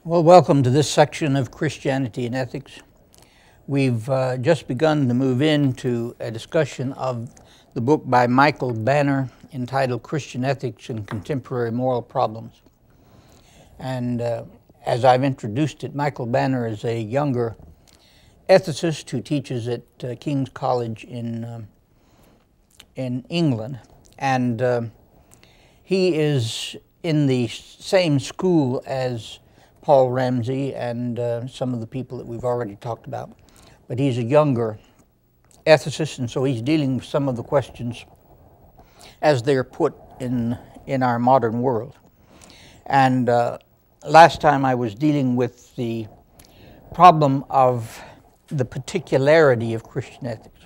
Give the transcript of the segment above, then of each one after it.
Well, welcome to this section of Christianity and Ethics. We've just begun to move into a discussion of the book by Michael Banner entitled Christian Ethics and Contemporary Moral Problems. And as I've introduced it, Michael Banner is a younger ethicist who teaches at King's College in England. And he is in the same school as Paul Ramsey and some of the people that we've already talked about. But he's a younger ethicist, and so he's dealing with some of the questions as they're put in our modern world. And last time I was dealing with the problem of the particularity of Christian ethics.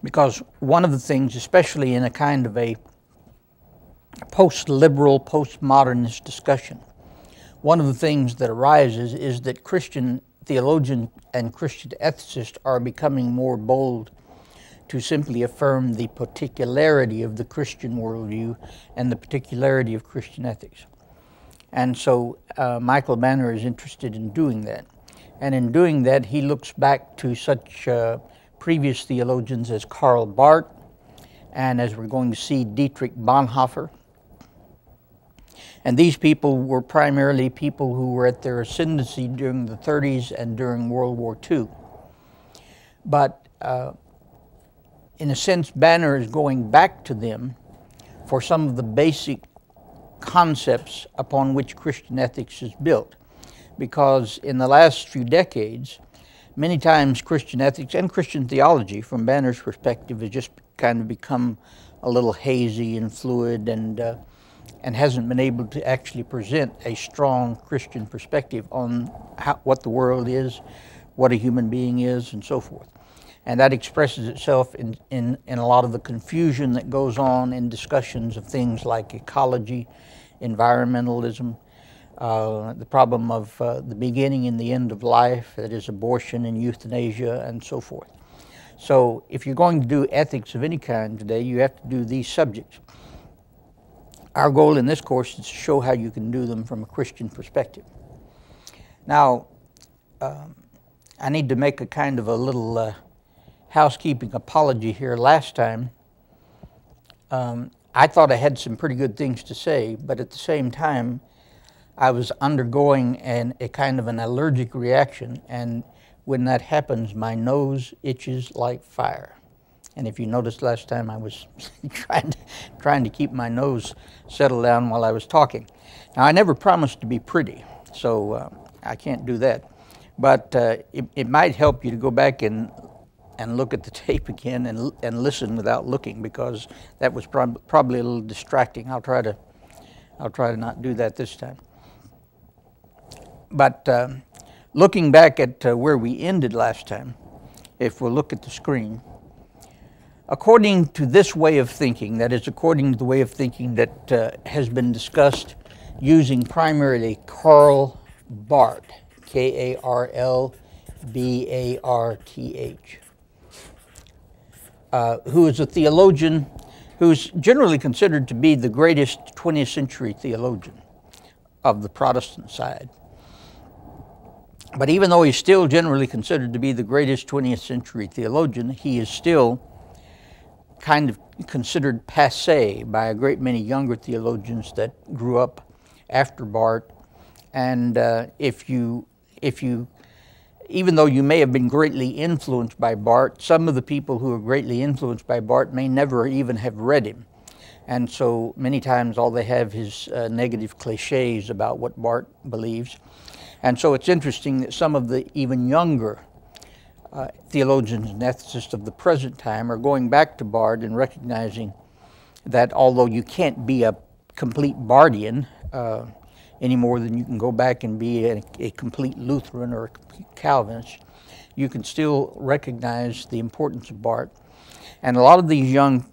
Because one of the things, especially in a kind of a post-liberal, post-modernist discussion, one of the things that arises is that Christian theologians and Christian ethicists are becoming more bold to simply affirm the particularity of the Christian worldview and the particularity of Christian ethics. And so Michael Banner is interested in doing that. And in doing that, he looks back to such previous theologians as Karl Barth, and as we're going to see, Dietrich Bonhoeffer. And these people were primarily people who were at their ascendancy during the 30s and during World War II. But in a sense, Banner is going back to them for some of the basic concepts upon which Christian ethics is built. Because in the last few decades, many times Christian ethics and Christian theology, from Banner's perspective, has just kind of become a little hazy and fluid and hasn't been able to actually present a strong Christian perspective on what the world is, what a human being is, and so forth. And that expresses itself in a lot of the confusion that goes on in discussions of things like ecology, environmentalism, the problem of the beginning and the end of life, that is abortion and euthanasia, and so forth. So if you're going to do ethics of any kind today, you have to do these subjects. Our goal in this course is to show how you can do them from a Christian perspective. Now, I need to make a kind of a little housekeeping apology here. Last time, I thought I had some pretty good things to say, but at the same time, I was undergoing a kind of an allergic reaction, and when that happens, my nose itches like fire. And if you noticed last time, I was trying to keep my nose settled down while I was talking. Now, I never promised to be pretty, so I can't do that. But it might help you to go back and look at the tape again and listen without looking, because that was probably a little distracting. I'll try to not do that this time. But looking back at where we ended last time, if we'll look at the screen, according to this way of thinking, that is, according to the way of thinking that has been discussed using primarily Karl Barth, K-A-R-L-B-A-R-T-H, who is a theologian who's generally considered to be the greatest 20th century theologian of the Protestant side. But even though he's still generally considered to be the greatest 20th century theologian, he is still kind of considered passé by a great many younger theologians that grew up after Barth. And even though you may have been greatly influenced by Barth, some of the people who are greatly influenced by Barth may never even have read him. And so many times all they have is negative cliches about what Barth believes. And so it's interesting that some of the even younger theologians and ethicists of the present time are going back to Barth and recognizing that although you can't be a complete Barthian any more than you can go back and be a complete Lutheran or a complete Calvinist, you can still recognize the importance of Barth. And a lot of these young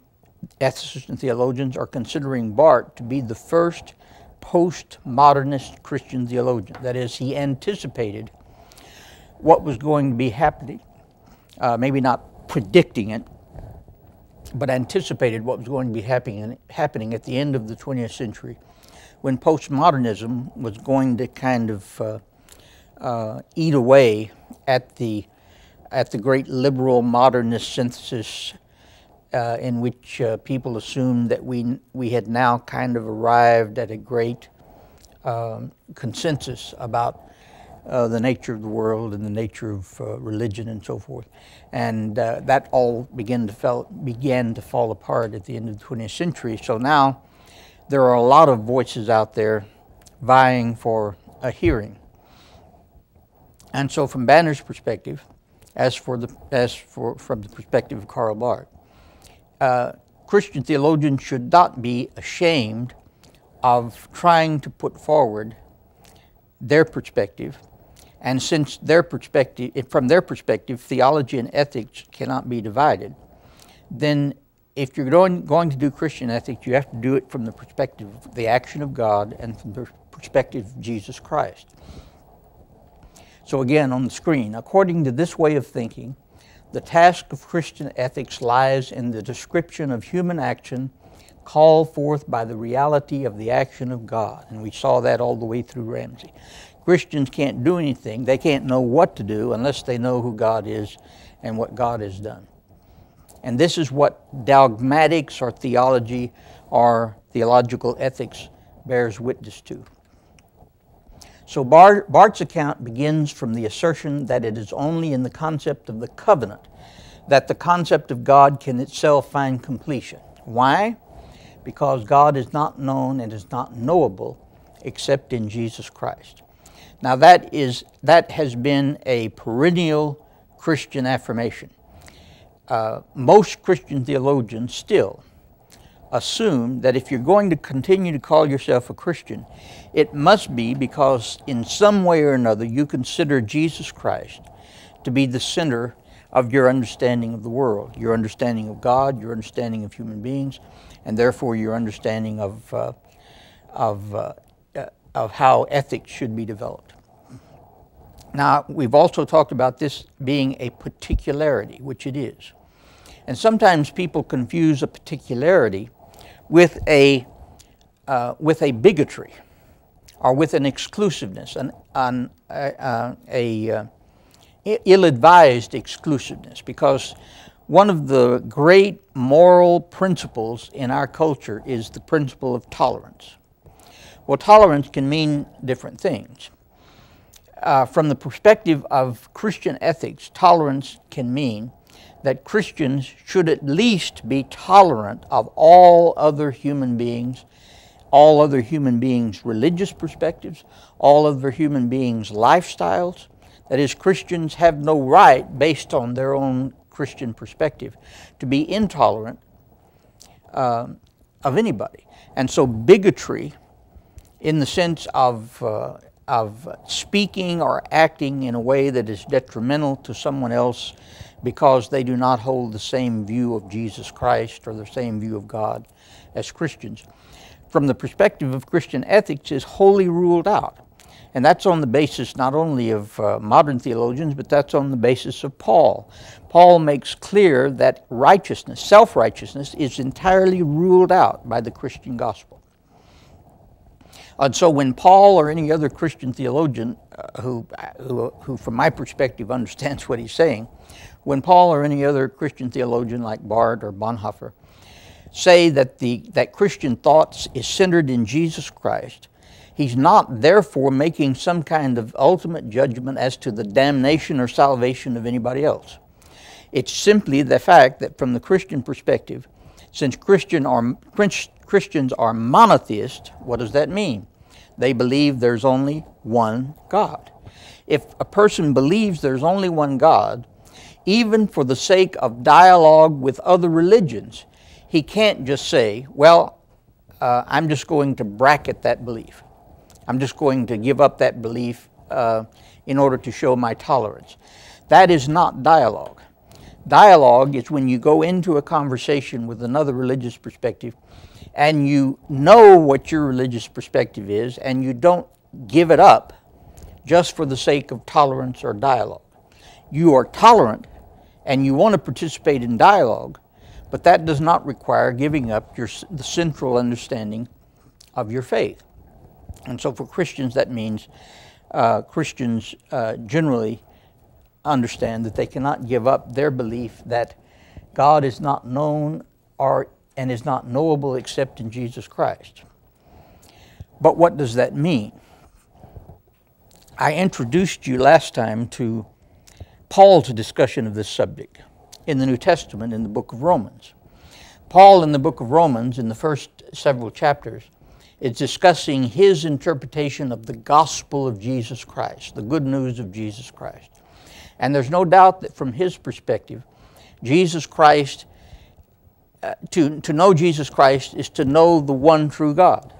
ethicists and theologians are considering Barth to be the first post-modernist Christian theologian. That is, he anticipated what was going to be happening, maybe not predicting it, but anticipated what was going to be happening at the end of the 20th century, when postmodernism was going to kind of eat away at the great liberal modernist synthesis in which people assumed that we had now kind of arrived at a great consensus about the nature of the world and the nature of religion and so forth. And that all began to fall apart at the end of the 20th century. So now there are a lot of voices out there vying for a hearing. And so from Banner's perspective, from the perspective of Karl Barth, Christian theologians should not be ashamed of trying to put forward their perspective. And since from their perspective, theology and ethics cannot be divided, then if you're going to do Christian ethics, you have to do it from the perspective of the action of God and from the perspective of Jesus Christ. So again, on the screen, according to this way of thinking, the task of Christian ethics lies in the description of human action called forth by the reality of the action of God. And we saw that all the way through Ramsey. Christians can't do anything. They can't know what to do unless they know who God is and what God has done. And this is what dogmatics or theology or theological ethics bears witness to. So Barth's account begins from the assertion that it is only in the concept of the covenant that the concept of God can itself find completion. Why? Because God is not known and is not knowable except in Jesus Christ. Now that has been a perennial Christian affirmation. Most Christian theologians still assume that if you're going to continue to call yourself a Christian, it must be because in some way or another you consider Jesus Christ to be the center of your understanding of the world, your understanding of God, your understanding of human beings, and therefore your understanding of how ethics should be developed. Now, we've also talked about this being a particularity, which it is. And sometimes people confuse a particularity with a bigotry or with an exclusiveness, an ill-advised exclusiveness, because one of the great moral principles in our culture is the principle of tolerance. Well, tolerance can mean different things. From the perspective of Christian ethics, tolerance can mean that Christians should at least be tolerant of all other human beings' religious perspectives, all other human beings' lifestyles. That is, Christians have no right, based on their own Christian perspective, to be intolerant of anybody. And so bigotry, in the sense of speaking or acting in a way that is detrimental to someone else because they do not hold the same view of Jesus Christ or the same view of God as Christians, from the perspective of Christian ethics, is wholly ruled out. And that's on the basis not only of modern theologians, but that's on the basis of Paul. Paul makes clear that righteousness, self-righteousness, is entirely ruled out by the Christian gospel. And so when Paul or any other Christian theologian who from my perspective understands what he's saying, when Paul or any other Christian theologian like Barth or Bonhoeffer say that Christian thought is centered in Jesus Christ, he's not therefore making some kind of ultimate judgment as to the damnation or salvation of anybody else. It's simply the fact that from the Christian perspective, since Christians are monotheists, what does that mean? They believe there's only one God. If a person believes there's only one God, even for the sake of dialogue with other religions, he can't just say, well, I'm just going to bracket that belief. I'm just going to give up that belief in order to show my tolerance. That is not dialogue. Dialogue is when you go into a conversation with another religious perspective and you know what your religious perspective is and you don't give it up just for the sake of tolerance or dialogue. You are tolerant and you want to participate in dialogue, but that does not require giving up the central understanding of your faith. And so for Christians, that means Christians generally understand that they cannot give up their belief that God is not known and is not knowable except in Jesus Christ. But what does that mean? I introduced you last time to Paul's discussion of this subject in the New Testament in the book of Romans. Paul in the book of Romans, in the first several chapters, is discussing his interpretation of the gospel of Jesus Christ, the good news of Jesus Christ. And there's no doubt that from his perspective, Jesus Christ, to know Jesus Christ is to know the one true God.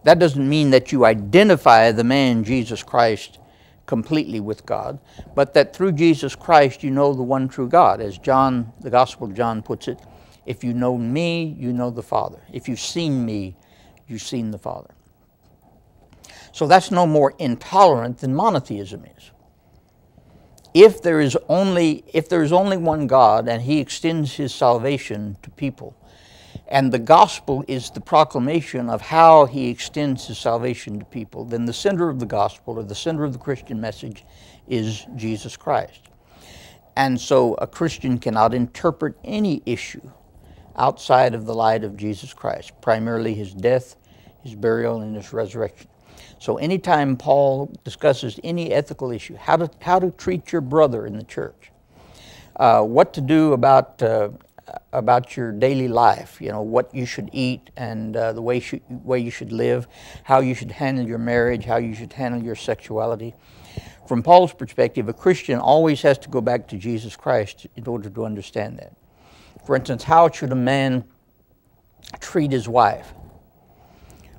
That doesn't mean that you identify the man Jesus Christ completely with God, but that through Jesus Christ you know the one true God. As John, the Gospel of John puts it, if you know me, you know the Father. If you've seen me, you've seen the Father. So that's no more intolerant than monotheism is. If there is only one God and he extends his salvation to people, and the gospel is the proclamation of how he extends his salvation to people, then the center of the gospel or the center of the Christian message is Jesus Christ. And so a Christian cannot interpret any issue outside of the light of Jesus Christ, primarily his death, his burial, and his resurrection. So anytime Paul discusses any ethical issue, how to treat your brother in the church, what to do about your daily life, what you should eat and the way you should live, how you should handle your marriage, how you should handle your sexuality. From Paul's perspective, a Christian always has to go back to Jesus Christ in order to understand that. For instance, how should a man treat his wife?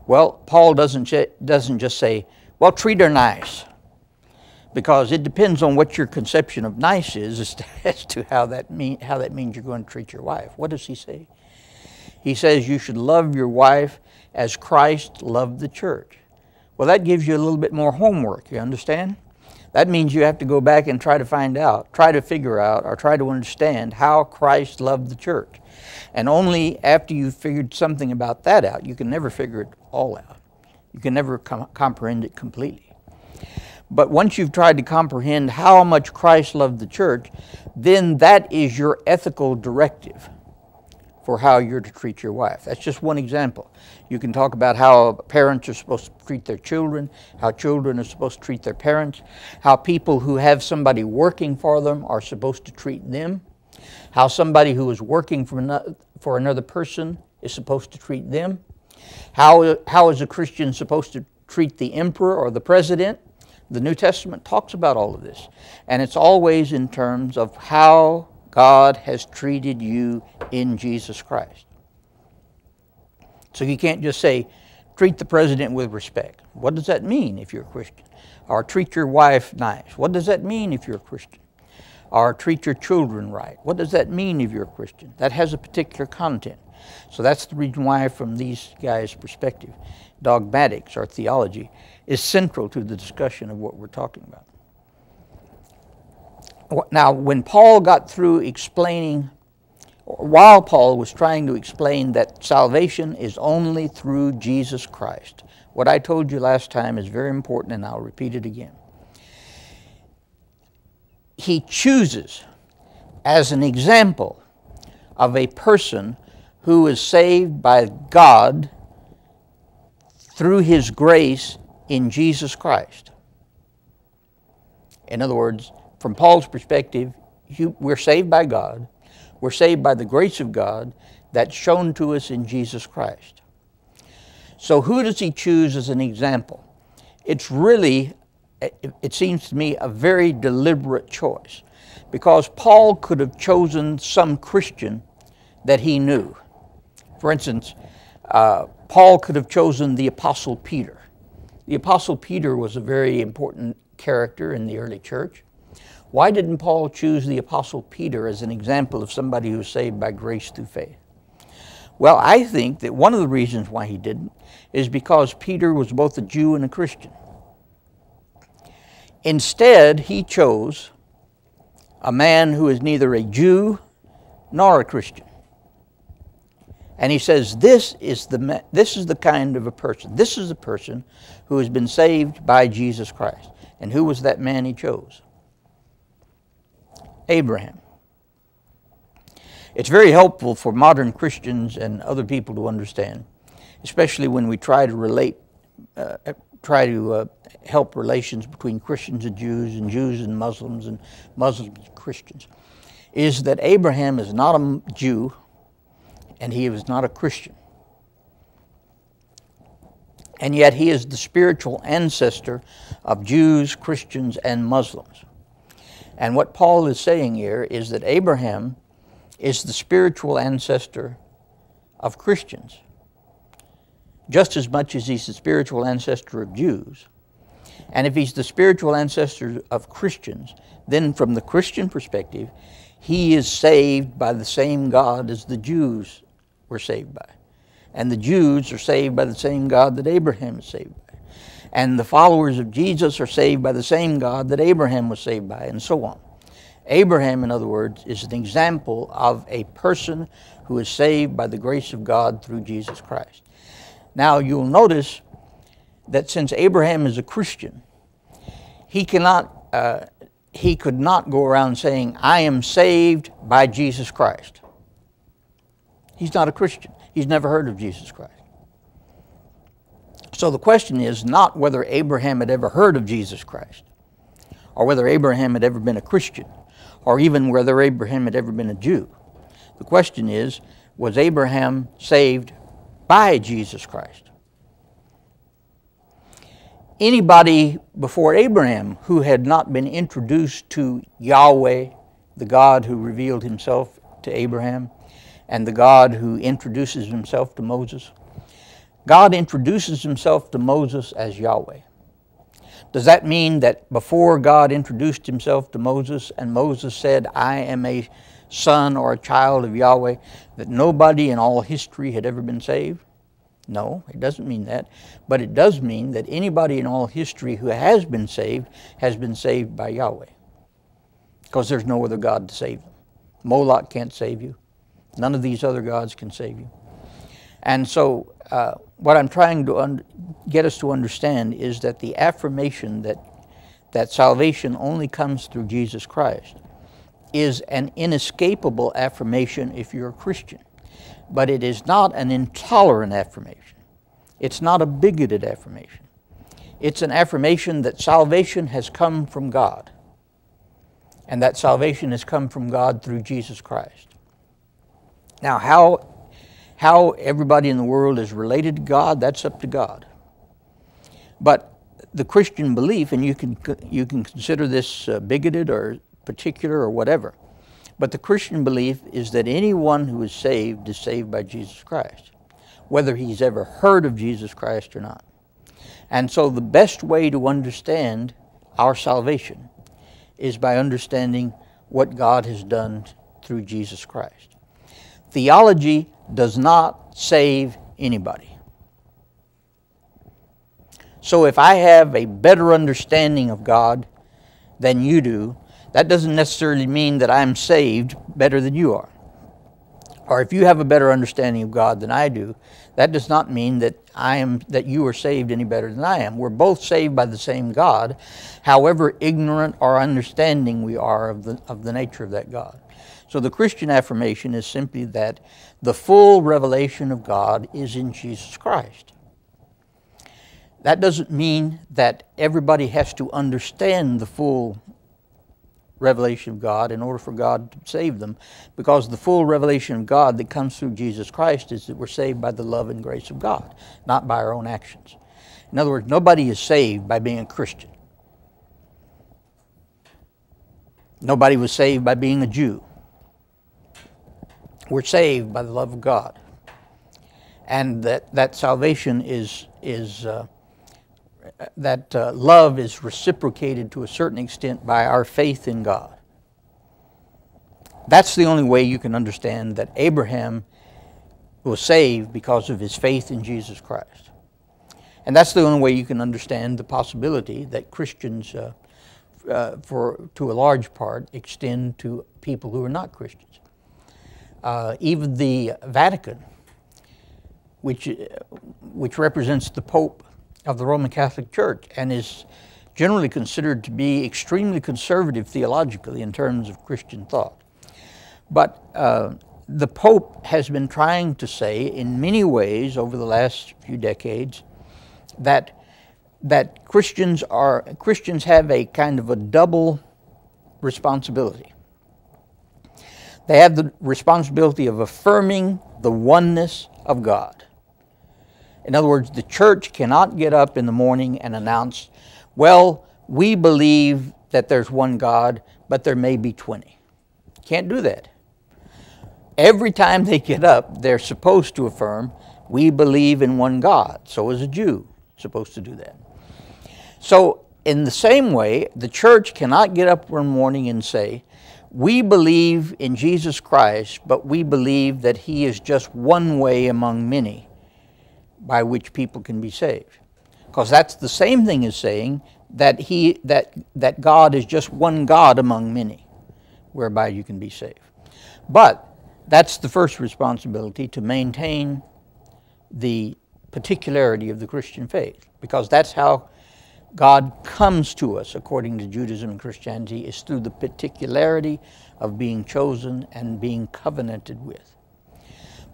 Well, Paul doesn't just say, well, treat her nice, because it depends on what your conception of nice is as to how that means you're going to treat your wife. What does he say? He says you should love your wife as Christ loved the church. Well, that gives you a little bit more homework, you understand? That means you have to go back and try to figure out, or try to understand how Christ loved the church. And only after you've figured something about that out, you can never figure it all out. You can never comprehend it completely. But once you've tried to comprehend how much Christ loved the church, then that is your ethical directive for how you're to treat your wife. That's just one example. You can talk about how parents are supposed to treat their children, how children are supposed to treat their parents, how people who have somebody working for them are supposed to treat them, how somebody who is working for another person is supposed to treat them, how is a Christian supposed to treat the emperor or the president. The New Testament talks about all of this, and it's always in terms of how God has treated you in Jesus Christ. So you can't just say, treat the president with respect. What does that mean if you're a Christian? Or treat your wife nice. What does that mean if you're a Christian? Or treat your children right. What does that mean if you're a Christian? That has a particular content. So that's the reason why, from these guys' perspective, dogmatics or theology is central to the discussion of what we're talking about. Now, when Paul got through explaining, while Paul was trying to explain that salvation is only through Jesus Christ, what I told you last time is very important, and I'll repeat it again. He chooses as an example of a person who is saved by God through his grace in Jesus Christ. In other words, from Paul's perspective, we're saved by God. We're saved by the grace of God that's shown to us in Jesus Christ. So who does he choose as an example? It's really, it seems to me, a very deliberate choice, because Paul could have chosen some Christian that he knew. For instance, Paul could have chosen the Apostle Peter. The Apostle Peter was a very important character in the early church. Why didn't Paul choose the Apostle Peter as an example of somebody who was saved by grace through faith? Well, I think that one of the reasons why he didn't is because Peter was both a Jew and a Christian. Instead, he chose a man who is neither a Jew nor a Christian. And he says, this is the kind of a person. This is the person who has been saved by Jesus Christ. And who was that man he chose? Abraham. It's very helpful for modern Christians and other people to understand, especially when we try to relate, help relations between Christians and Jews and Muslims and Christians, is that Abraham is not a Jew and he was not a Christian. And yet he is the spiritual ancestor of Jews, Christians, and Muslims. And what Paul is saying here is that Abraham is the spiritual ancestor of Christians, just as much as he's the spiritual ancestor of Jews. And if he's the spiritual ancestor of Christians, then from the Christian perspective, he is saved by the same God as the Jews were saved by. And the Jews are saved by the same God that Abraham is saved by. And the followers of Jesus are saved by the same God that Abraham was saved by, and so on. Abraham, in other words, is an example of a person who is saved by the grace of God through Jesus Christ. Now, you'll notice that since Abraham is a Christian, he could not go around saying, I am saved by Jesus Christ. He's not a Christian. He's never heard of Jesus Christ. So the question is not whether Abraham had ever heard of Jesus Christ, or whether Abraham had ever been a Christian, or even whether Abraham had ever been a Jew. The question is, was Abraham saved by Jesus Christ? Anybody before Abraham who had not been introduced to Yahweh, the God who revealed himself to Abraham, and the God who introduces himself to Moses, God introduces himself to Moses as Yahweh. Does that mean that before God introduced himself to Moses and Moses said, I am a son or a child of Yahweh, that nobody in all history had ever been saved? No, it doesn't mean that. But it does mean that anybody in all history who has been saved by Yahweh. Because there's no other God to save them. Moloch can't save you. None of these other gods can save you. And so what I'm trying to get us to understand is that the affirmation that salvation only comes through Jesus Christ is an inescapable affirmation if you're a Christian. But it is not an intolerant affirmation. It's not a bigoted affirmation. It's an affirmation that salvation has come from God. And that salvation has come from God through Jesus Christ. Now, how everybody in the world is related to God, that's up to God. But the Christian belief, and you can consider this bigoted or particular or whatever, but the Christian belief is that anyone who is saved by Jesus Christ, whether he's ever heard of Jesus Christ or not. And so the best way to understand our salvation is by understanding what God has done through Jesus Christ. Theology does not save anybody. So if I have a better understanding of God than you do, that doesn't necessarily mean that I'm saved better than you are. Or if you have a better understanding of God than I do, that does not mean that you are saved any better than I am. We're both saved by the same God, however ignorant or understanding we are of the nature of that God. So the Christian affirmation is simply that the full revelation of God is in Jesus Christ. That doesn't mean that everybody has to understand the full revelation of God in order for God to save them, because the full revelation of God that comes through Jesus Christ is that we're saved by the love and grace of God, not by our own actions. In other words, nobody is saved by being a Christian. Nobody was saved by being a Jew. We're saved by the love of God. And that salvation love is reciprocated to a certain extent by our faith in God. That's the only way you can understand that Abraham was saved because of his faith in Jesus Christ. And that's the only way you can understand the possibility that Christians, to a large part, extend to people who are not Christians. Even the Vatican which represents the Pope of the Roman Catholic Church and is generally considered to be extremely conservative theologically in terms of Christian thought. But the Pope has been trying to say in many ways over the last few decades that Christians have a kind of a double responsibility. They have the responsibility of affirming the oneness of God. In other words, the church cannot get up in the morning and announce, well, we believe that there's one God, but there may be 20. Can't do that. Every time they get up, they're supposed to affirm, we believe in one God. So is a Jew supposed to do that. So in the same way, the church cannot get up one morning and say, we believe in Jesus Christ, but we believe that He is just one way among many by which people can be saved. Because that's the same thing as saying that that God is just one God among many, whereby you can be saved. But that's the first responsibility, to maintain the particularity of the Christian faith, because that's how God comes to us, according to Judaism and Christianity, is through the particularity of being chosen and being covenanted with.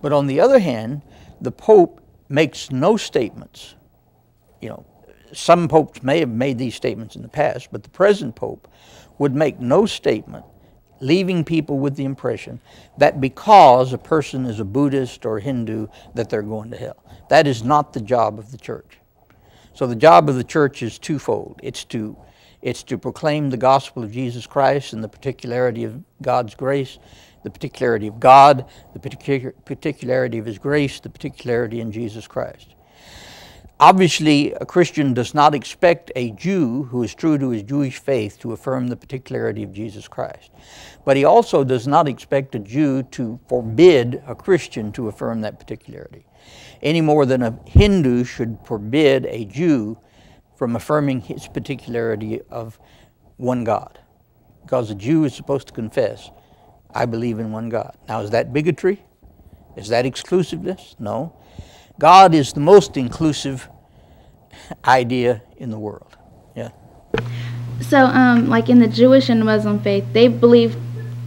But on the other hand, the Pope makes no statements. You know, some popes may have made these statements in the past, but the present Pope would make no statement leaving people with the impression that because a person is a Buddhist or Hindu that they're going to hell. That is not the job of the church. So the job of the church is twofold. It's to proclaim the gospel of Jesus Christ and the particularity of God's grace, the particularity of God, the particularity of His grace, the particularity in Jesus Christ. Obviously, a Christian does not expect a Jew who is true to his Jewish faith to affirm the particularity of Jesus Christ. But he also does not expect a Jew to forbid a Christian to affirm that particularity, any more than a Hindu should forbid a Jew from affirming his particularity of one God. Because a Jew is supposed to confess, I believe in one God. Now, is that bigotry? Is that exclusiveness? No. God is the most inclusive idea in the world. Yeah. So, like in the Jewish and Muslim faith, they believe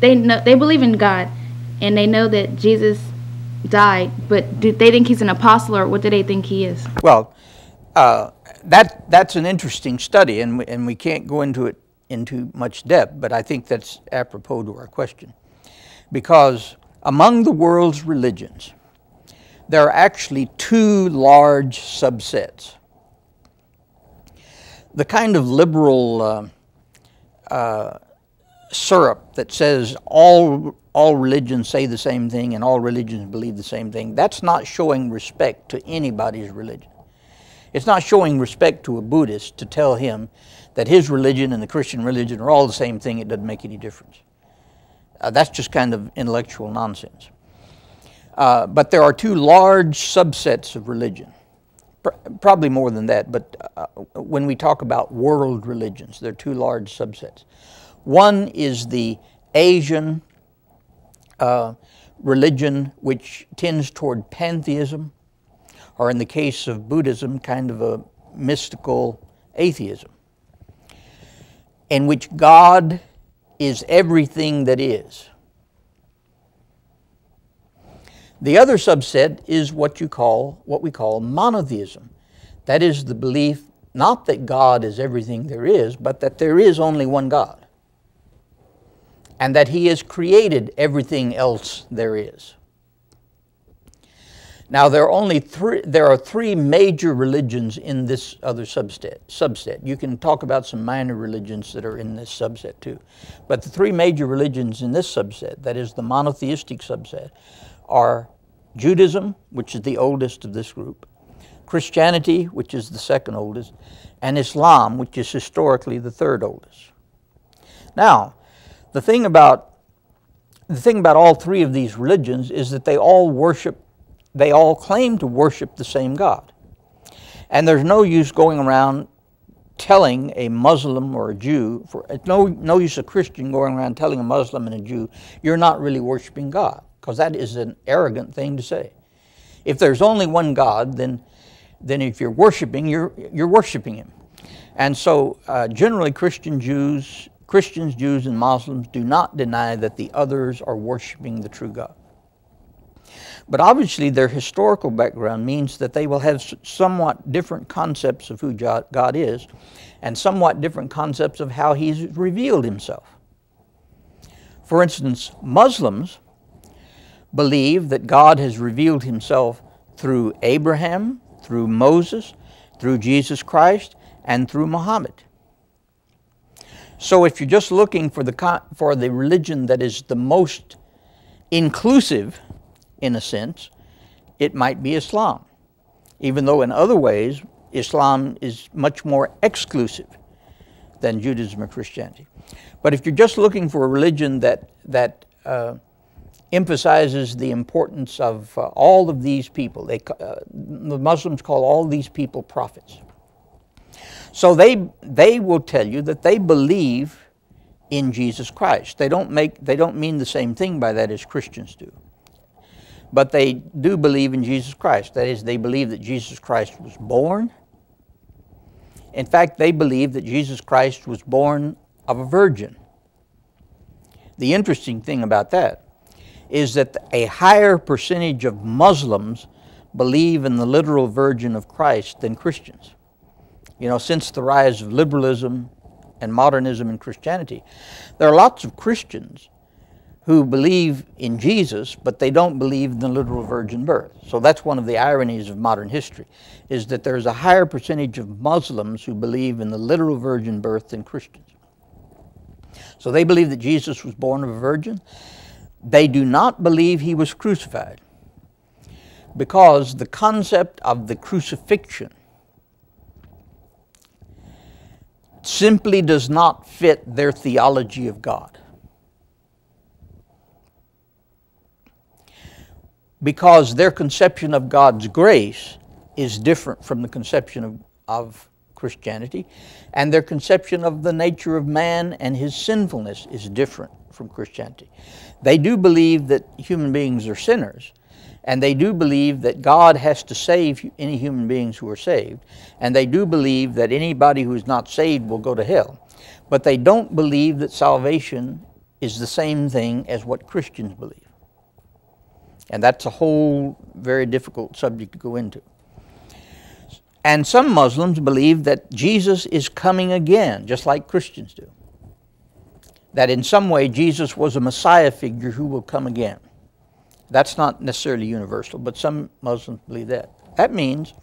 in God, and they know that Jesus died. But do they think He's an apostle, or what do they think He is? Well, that's an interesting study, and we can't go into it into much depth. But I think that's apropos to our question, because among the world's religions, there are actually two large subsets. The kind of liberal syrup that says all religions say the same thing and all religions believe the same thing, that's not showing respect to anybody's religion. It's not showing respect to a Buddhist to tell him that his religion and the Christian religion are all the same thing, it doesn't make any difference. That's just kind of intellectual nonsense. But there are two large subsets of religion, probably more than that, but when we talk about world religions, there are two large subsets. One is the Asian religion, which tends toward pantheism, or in the case of Buddhism, kind of a mystical atheism, in which God is everything that is. The other subset is what we call monotheism. That is the belief not that God is everything there is, but that there is only one God, and that He has created everything else there is. Now, there are three major religions in this other subset. You can talk about some minor religions that are in this subset too, but the three major religions in this subset, that is the monotheistic subset, are Judaism, which is the oldest of this group, Christianity, which is the second oldest, and Islam, which is historically the third oldest. Now, the thing about all three of these religions is that they all claim to worship the same God. And there's no use going around telling a Muslim or a Jew, no use a Christian going around telling a Muslim and a Jew, you're not really worshiping God, because that is an arrogant thing to say. If there's only one God, then if you're worshiping, you're worshiping Him. And so generally Christians, Jews, and Muslims do not deny that the others are worshiping the true God. But obviously their historical background means that they will have somewhat different concepts of who God is, and somewhat different concepts of how He's revealed Himself. For instance, Muslims believe that God has revealed Himself through Abraham, through Moses, through Jesus Christ, and through Muhammad. So if you're just looking for the religion that is the most inclusive, in a sense, it might be Islam, even though in other ways Islam is much more exclusive than Judaism or Christianity. But if you're just looking for a religion that emphasizes the importance of all of these people, the Muslims call all these people prophets. So they will tell you that they believe in Jesus Christ. They don't mean the same thing by that as Christians do. But they do believe in Jesus Christ. That is, they believe that Jesus Christ was born. In fact, they believe that Jesus Christ was born of a virgin. The interesting thing about that is that a higher percentage of Muslims believe in the literal virgin of Christ than Christians. You know, since the rise of liberalism and modernism in Christianity, there are lots of Christians who believe in Jesus, but they don't believe in the literal virgin birth. So that's one of the ironies of modern history, is that there's a higher percentage of Muslims who believe in the literal virgin birth than Christians. So they believe that Jesus was born of a virgin. They do not believe He was crucified, because the concept of the crucifixion simply does not fit their theology of God. Because their conception of God's grace is different from the conception of Christianity, and their conception of the nature of man and his sinfulness is different from Christianity. They do believe that human beings are sinners, and they do believe that God has to save any human beings who are saved, and they do believe that anybody who is not saved will go to hell. But they don't believe that salvation is the same thing as what Christians believe. And that's a whole very difficult subject to go into. And some Muslims believe that Jesus is coming again, just like Christians do. That in some way Jesus was a Messiah figure who will come again. That's not necessarily universal, but some Muslims believe that. That means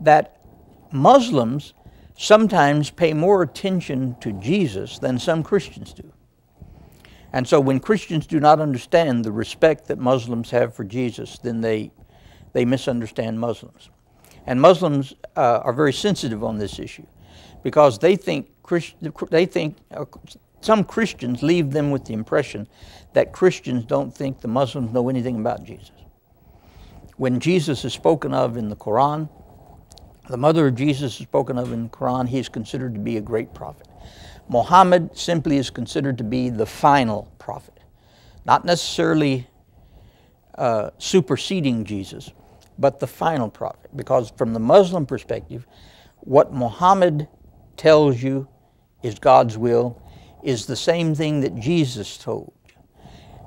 that Muslims sometimes pay more attention to Jesus than some Christians do. And so when Christians do not understand the respect that Muslims have for Jesus, then they misunderstand Muslims. And Muslims are very sensitive on this issue, because they think some Christians leave them with the impression that Christians don't think the Muslims know anything about Jesus. When Jesus is spoken of in the Quran, the mother of Jesus is spoken of in the Quran, he is considered to be a great prophet. Muhammad simply is considered to be the final prophet, not necessarily superseding Jesus, but the final prophet. Because from the Muslim perspective, what Muhammad tells you is God's will is the same thing that Jesus told you,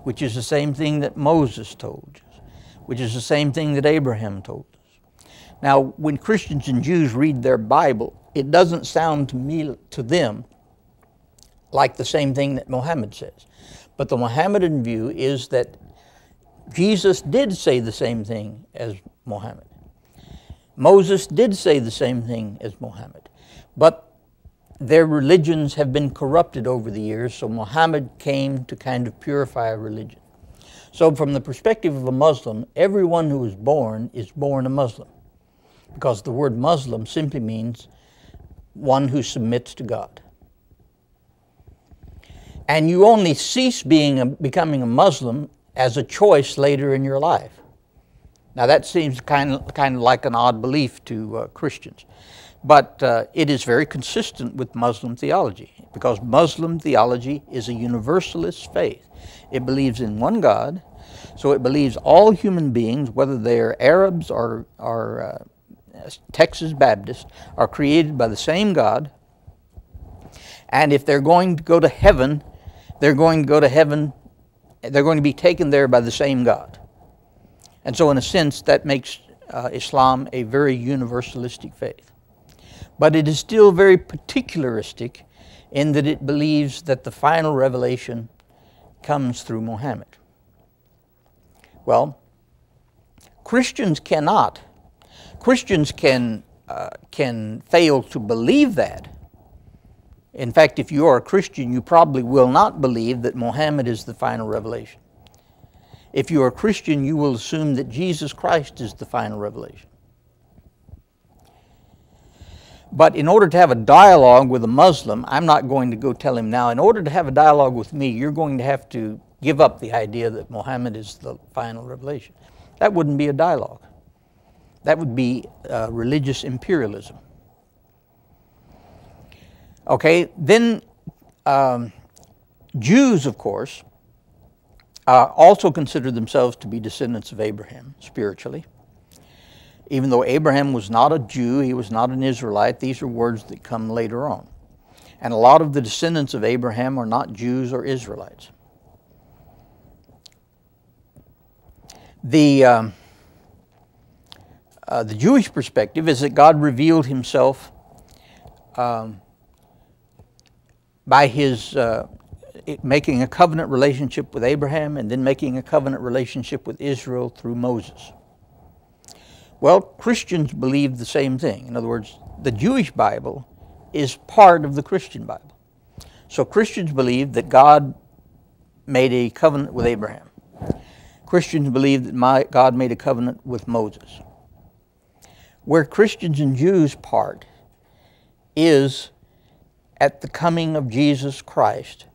which is the same thing that Moses told you, which is the same thing that Abraham told us. Now, when Christians and Jews read their Bible, it doesn't sound to them like the same thing that Muhammad says. But the Mohammedan view is that Jesus did say the same thing as Muhammad. Moses did say the same thing as Muhammad. But their religions have been corrupted over the years, so Muhammad came to kind of purify a religion. So from the perspective of a Muslim, everyone who is born a Muslim, because the word Muslim simply means one who submits to God. And you only cease becoming a Muslim as a choice later in your life. Now that seems kind of like an odd belief to Christians, but it is very consistent with Muslim theology, because Muslim theology is a universalist faith. It believes in one God, So it believes all human beings, whether they are Arabs or Texas Baptists, are created by the same God. And if they're going to go to heaven, they're going to be taken there by the same God. And so in a sense, that makes Islam a very universalistic faith. But it is still very particularistic in that it believes that the final revelation comes through Muhammad. Well, Christians cannot. Christians can fail to believe that. In fact, if you are a Christian, you probably will not believe that Muhammad is the final revelation. If you are a Christian, you will assume that Jesus Christ is the final revelation. But in order to have a dialogue with a Muslim, I'm not going to go tell him now, in order to have a dialogue with me, you're going to have to give up the idea that Muhammad is the final revelation. That wouldn't be a dialogue. That would be religious imperialism. Okay, then Jews, of course, also consider themselves to be descendants of Abraham, spiritually. Even though Abraham was not a Jew, he was not an Israelite, these are words that come later on. And a lot of the descendants of Abraham are not Jews or Israelites. The Jewish perspective is that God revealed himself by his making a covenant relationship with Abraham and then making a covenant relationship with Israel through Moses. Well, Christians believe the same thing. In other words, the Jewish Bible is part of the Christian Bible. So Christians believe that God made a covenant with Abraham. Christians believe that God made a covenant with Moses. Where Christians and Jews part is at the coming of Jesus Christ,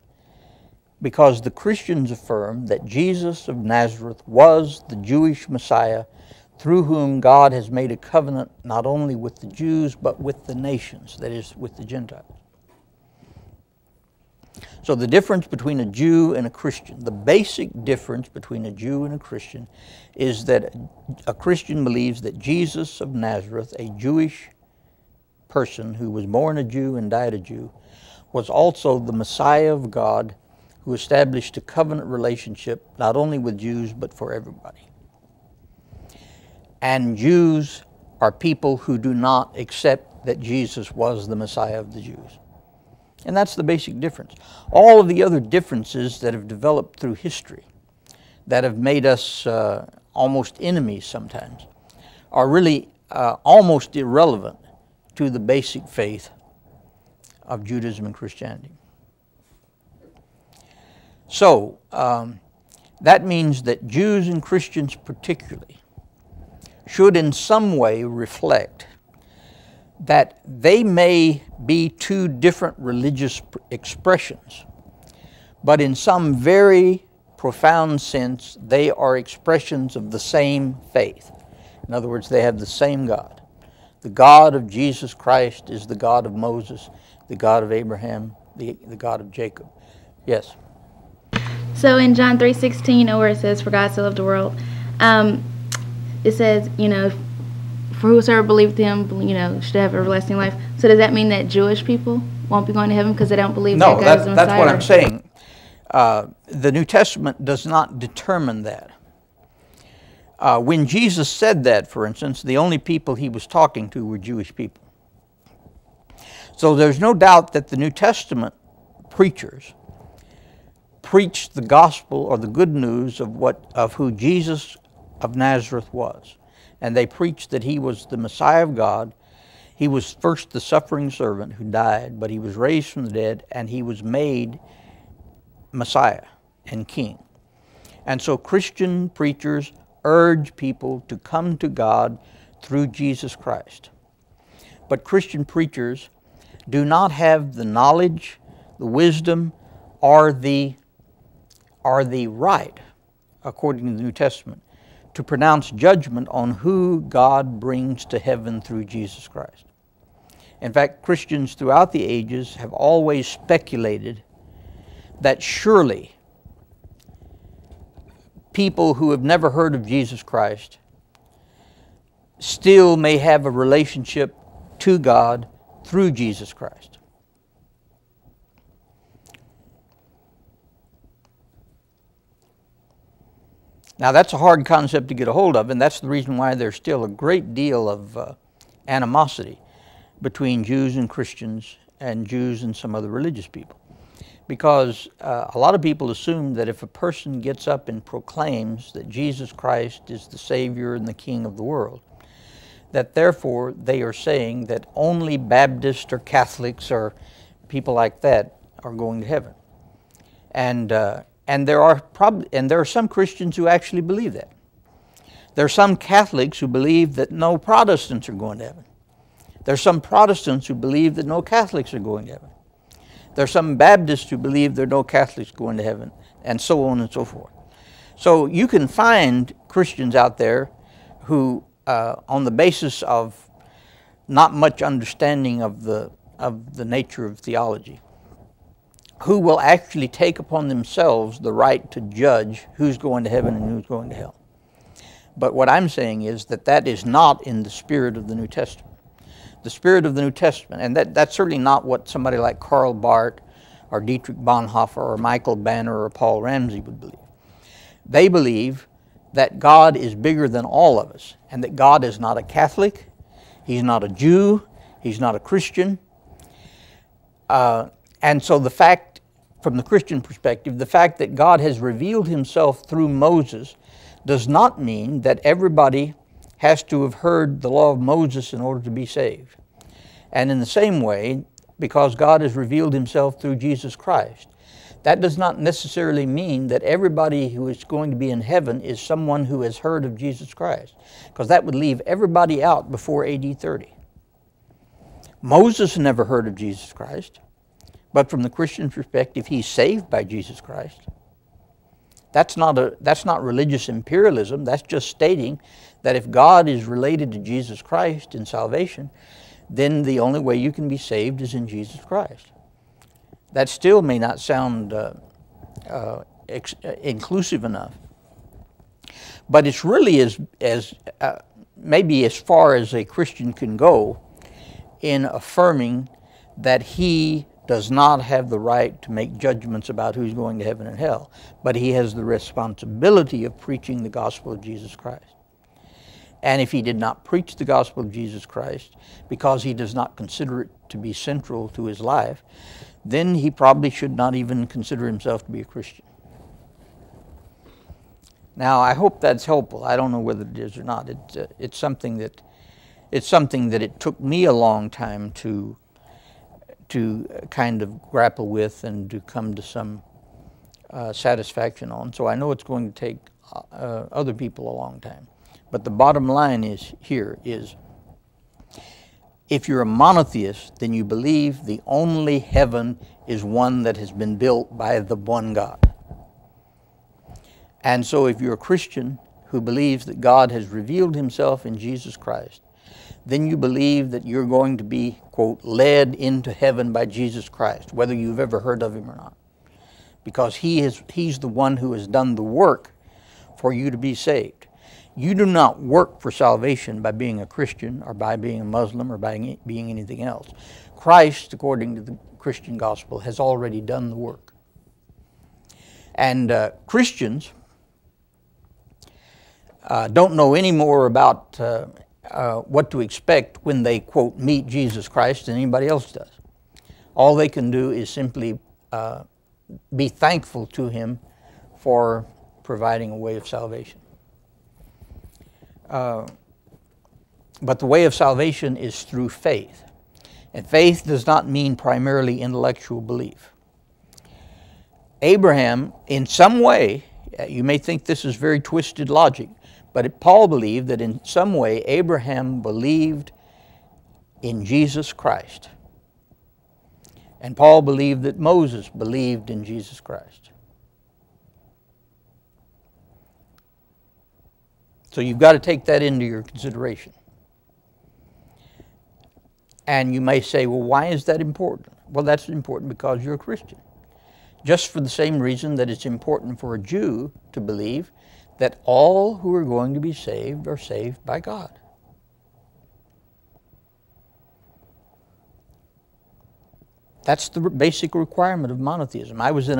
because the Christians affirm that Jesus of Nazareth was the Jewish Messiah through whom God has made a covenant not only with the Jews but with the nations, that is, with the Gentiles. So the difference between a Jew and a Christian, the basic difference between a Jew and a Christian, is that a Christian believes that Jesus of Nazareth, a Jewish person who was born a Jew and died a Jew, was also the Messiah of God who established a covenant relationship not only with Jews but for everybody. And Jews are people who do not accept that Jesus was the Messiah of the Jews. And that's the basic difference. All of the other differences that have developed through history, that have made us almost enemies sometimes, are really almost irrelevant to the basic faith of Judaism and Christianity. So, that means that Jews and Christians particularly should in some way reflect that they may be two different religious expressions, but in some very profound sense, they are expressions of the same faith. In other words, they have the same God. The God of Jesus Christ is the God of Moses, the God of Abraham, the God of Jacob. Yes? So in John 3:16, where it says, "For God so loved the world," it says, for whosoever believed him, should have everlasting life. So does that mean that Jewish people won't be going to heaven because they don't believe that God is the Messiah? No, that's what I'm saying. The New Testament does not determine that. When Jesus said that, for instance, the only people he was talking to were Jewish people. So there's no doubt that the New Testament preachers preached the gospel or the good news of who Jesus of Nazareth was. And they preached that he was the Messiah of God. He was first the suffering servant who died, but he was raised from the dead, and he was made Messiah and King. And so Christian preachers urge people to come to God through Jesus Christ. But Christian preachers do not have the knowledge, the wisdom, or the right, according to the New Testament, to pronounce judgment on who God brings to heaven through Jesus Christ. In fact, Christians throughout the ages have always speculated that surely people who have never heard of Jesus Christ still may have a relationship to God through Jesus Christ. Now that's a hard concept to get a hold of, and that's the reason why there's still a great deal of animosity between Jews and Christians and Jews and some other religious people. Because a lot of people assume that if a person gets up and proclaims that Jesus Christ is the Savior and the King of the world, that therefore they are saying that only Baptists or Catholics or people like that are going to heaven. And there are some Christians who actually believe that. There are some Catholics who believe that no Protestants are going to heaven. There are some Protestants who believe that no Catholics are going to heaven. There are some Baptists who believe there are no Catholics going to heaven, and so on and so forth. So you can find Christians out there who, on the basis of not much understanding of the nature of theology, who will actually take upon themselves the right to judge who's going to heaven and who's going to hell. But what I'm saying is that that is not in the spirit of the New Testament. The spirit of the New Testament, and that's certainly not what somebody like Karl Barth or Dietrich Bonhoeffer or Michael Banner or Paul Ramsey would believe. They believe that God is bigger than all of us, and that God is not a Catholic, He's not a Jew, He's not a Christian. And so the fact, from the Christian perspective, the fact that God has revealed Himself through Moses does not mean that everybody has to have heard the law of Moses in order to be saved. And in the same way, because God has revealed Himself through Jesus Christ, that does not necessarily mean that everybody who is going to be in heaven is someone who has heard of Jesus Christ, because that would leave everybody out before AD 30. Moses never heard of Jesus Christ, but from the Christian perspective, he's saved by Jesus Christ. That's not religious imperialism. That's just stating that if God is related to Jesus Christ in salvation, then the only way you can be saved is in Jesus Christ. That still may not sound inclusive enough, but it's really maybe as far as a Christian can go in affirming that he does not have the right to make judgments about who's going to heaven and hell, but he has the responsibility of preaching the gospel of Jesus Christ. And if he did not preach the gospel of Jesus Christ because he does not consider it to be central to his life, then he probably should not even consider himself to be a Christian. Now, I hope that's helpful. I don't know whether it is or not. It's something that it took me a long time to kind of grapple with and to come to some satisfaction on. So I know it's going to take other people a long time. But the bottom line is if you're a monotheist, then you believe the only heaven is one that has been built by the one God. And so if you're a Christian who believes that God has revealed Himself in Jesus Christ, then you believe that you're going to be, quote, led into heaven by Jesus Christ, whether you've ever heard of Him or not. Because He's the one who has done the work for you to be saved. You do not work for salvation by being a Christian or by being a Muslim or by being anything else. Christ, according to the Christian gospel, has already done the work. And Christians don't know any more about what to expect when they, quote, meet Jesus Christ than anybody else does. All they can do is simply be thankful to Him for providing a way of salvation. But the way of salvation is through faith. And faith does not mean primarily intellectual belief. Abraham, in some way, you may think this is very twisted logic, but Paul believed that in some way Abraham believed in Jesus Christ. And Paul believed that Moses believed in Jesus Christ. So you've got to take that into your consideration. And you may say, well, why is that important? Well, that's important because you're a Christian. Just for the same reason that it's important for a Jew to believe that all who are going to be saved are saved by God. That's the basic requirement of monotheism. I was in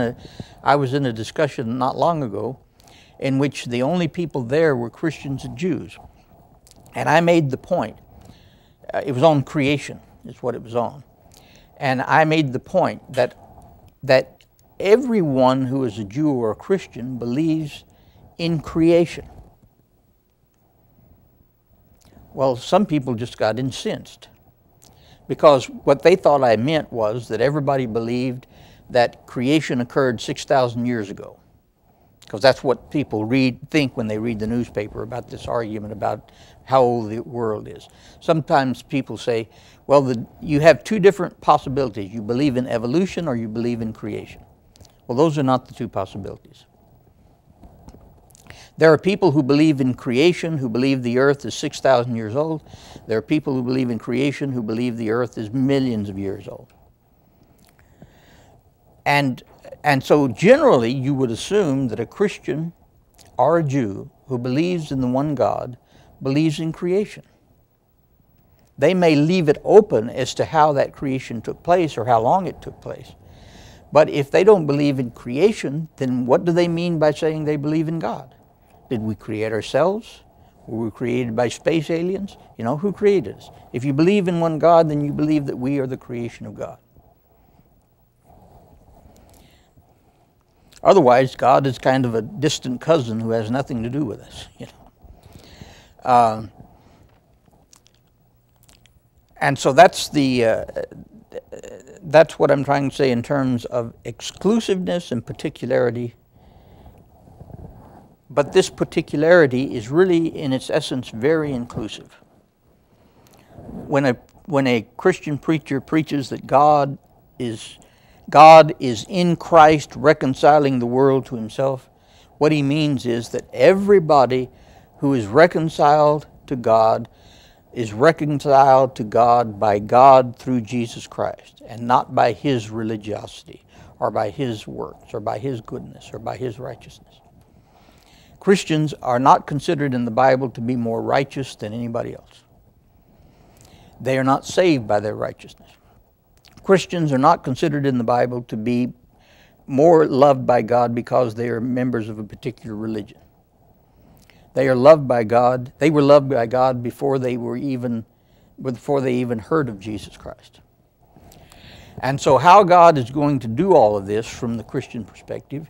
a discussion not long ago in which the only people there were Christians and Jews. And I made the point, it was on creation, is what it was on. And I made the point that everyone who is a Jew or a Christian believes in creation. Well, some people just got incensed, because what they thought I meant was that everybody believed that creation occurred 6,000 years ago. Because that's what people think when they read the newspaper about this argument about how old the world is. Sometimes people say, well, you have two different possibilities. You believe in evolution or you believe in creation. Well, those are not the two possibilities. There are people who believe in creation, who believe the earth is 6,000 years old. There are people who believe in creation who believe the earth is millions of years old. And so generally you would assume that a Christian or a Jew who believes in the one God believes in creation. They may leave it open as to how that creation took place or how long it took place. But if they don't believe in creation, then what do they mean by saying they believe in God? Did we create ourselves? Were we created by space aliens? You know, who created us? If you believe in one God, then you believe that we are the creation of God. Otherwise, God is kind of a distant cousin who has nothing to do with us, you know. And so that's what I'm trying to say in terms of exclusiveness and particularity. But this particularity is really, in its essence, very inclusive. When a Christian preacher preaches that God is in Christ reconciling the world to himself, what he means is that everybody who is reconciled to God is reconciled to God by God through Jesus Christ, and not by his religiosity, or by his works, or by his goodness, or by his righteousness. Christians are not considered in the Bible to be more righteous than anybody else. They are not saved by their righteousness. Christians are not considered in the Bible to be more loved by God because they are members of a particular religion. They are loved by God. They were loved by God before they even heard of Jesus Christ. And so how God is going to do all of this from the Christian perspective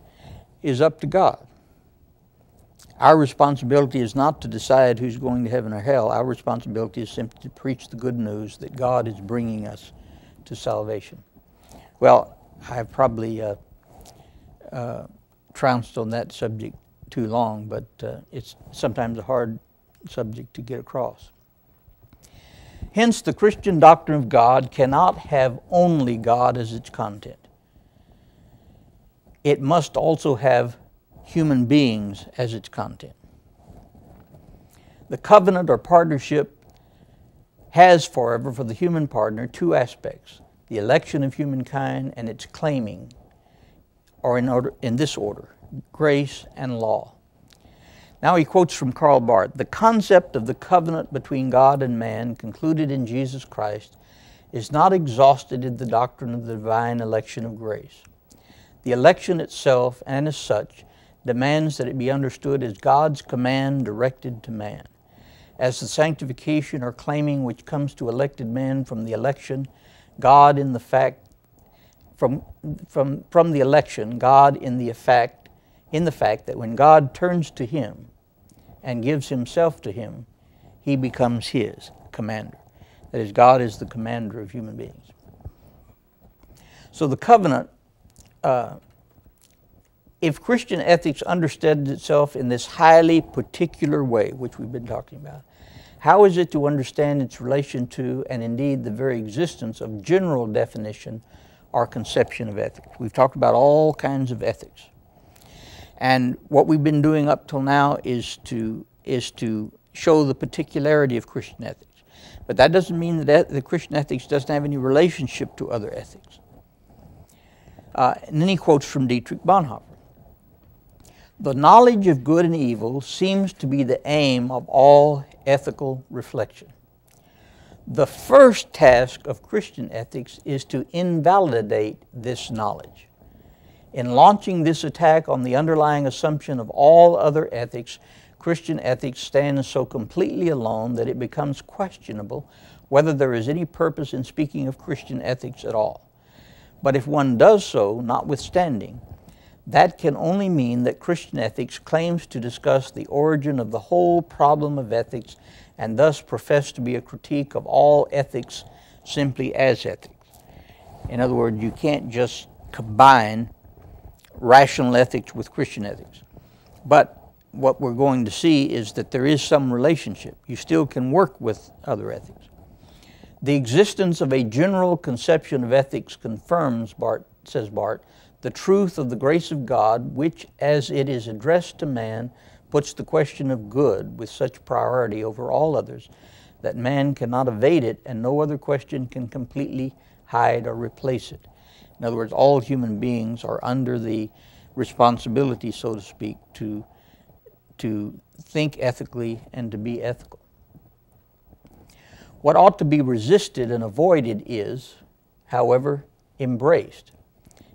is up to God. Our responsibility is not to decide who's going to heaven or hell. Our responsibility is simply to preach the good news that God is bringing us to salvation. Well, I've probably trounced on that subject too long, but it's sometimes a hard subject to get across. Hence, the Christian doctrine of God cannot have only God as its content. It must also have human beings as its content. The covenant or partnership has forever for the human partner two aspects: the election of humankind and its claiming, or in this order, grace and law. Now he quotes from Karl Barth, "The concept of the covenant between God and man concluded in Jesus Christ is not exhausted in the doctrine of the divine election of grace. The election itself, and as such, demands that it be understood as God's command directed to man. As the sanctification or claiming which comes to elected man from the election, God in the fact from the election, God in the fact that when God turns to him and gives himself to him, he becomes his commander. That is, God is the commander of human beings." So the covenant, if Christian ethics understood itself in this highly particular way, which we've been talking about, how is it to understand its relation to, and indeed the very existence of, general definition or conception of ethics? We've talked about all kinds of ethics. And what we've been doing up till now is to show the particularity of Christian ethics. But that doesn't mean that the Christian ethics doesn't have any relationship to other ethics. And then he quotes from Dietrich Bonhoeffer. The knowledge of good and evil seems to be the aim of all ethical reflection. The first task of Christian ethics is to invalidate this knowledge. In launching this attack on the underlying assumption of all other ethics, Christian ethics stands so completely alone that it becomes questionable whether there is any purpose in speaking of Christian ethics at all. But if one does so, notwithstanding, that can only mean that Christian ethics claims to discuss the origin of the whole problem of ethics and thus profess to be a critique of all ethics simply as ethics. In other words, you can't just combine rational ethics with Christian ethics. But what we're going to see is that there is some relationship. You still can work with other ethics. The existence of a general conception of ethics confirms, says Barth, the truth of the grace of God, which, as it is addressed to man, puts the question of good with such priority over all others that man cannot evade it and no other question can completely hide or replace it. In other words, all human beings are under the responsibility, so to speak, to think ethically and to be ethical. What ought to be resisted and avoided is, however, embraced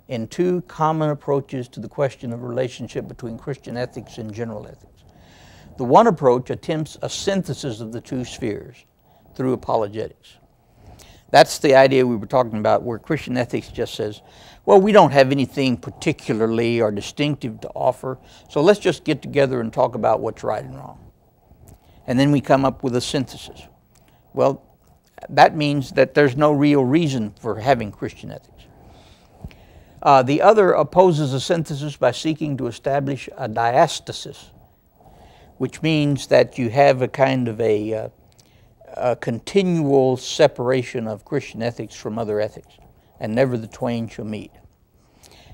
in two common approaches to the question of relationship between Christian ethics and general ethics. The one approach attempts a synthesis of the two spheres through apologetics. That's the idea we were talking about, where Christian ethics just says, well, we don't have anything particularly or distinctive to offer, so let's just get together and talk about what's right and wrong. And then we come up with a synthesis. Well, that means that there's no real reason for having Christian ethics. The other opposes a synthesis by seeking to establish a diastasis, which means that you have a kind of a continual separation of Christian ethics from other ethics, and never the twain shall meet.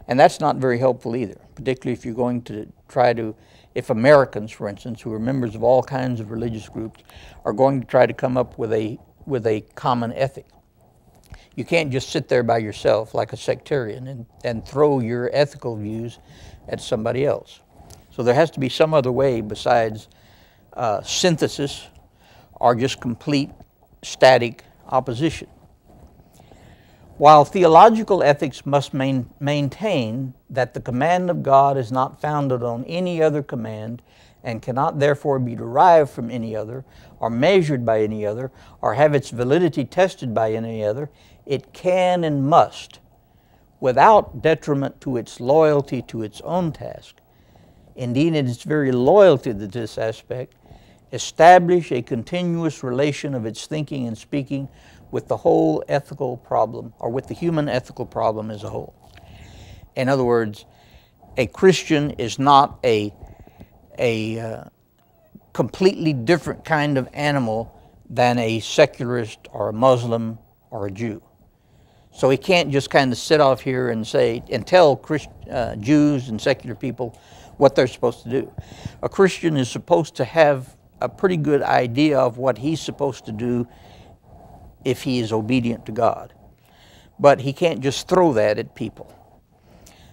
And that's not very helpful either, particularly if you're going to try to, if Americans, for instance, who are members of all kinds of religious groups, are going to try to come up with a common ethic. You can't just sit there by yourself like a sectarian and throw your ethical views at somebody else. So there has to be some other way besides synthesis or just complete static opposition. While theological ethics must maintain that the command of God is not founded on any other command and cannot therefore be derived from any other, or measured by any other, or have its validity tested by any other, it can and must, without detriment to its loyalty to its own task, indeed in its very loyalty to this aspect, establish a continuous relation of its thinking and speaking with the whole ethical problem, or with the human ethical problem as a whole. In other words, a Christian is not a completely different kind of animal than a secularist or a Muslim or a Jew. So he can't just kind of sit off here and say and tell Jews and secular people what they're supposed to do. A Christian is supposed to have a pretty good idea of what he's supposed to do if he is obedient to God. But he can't just throw that at people.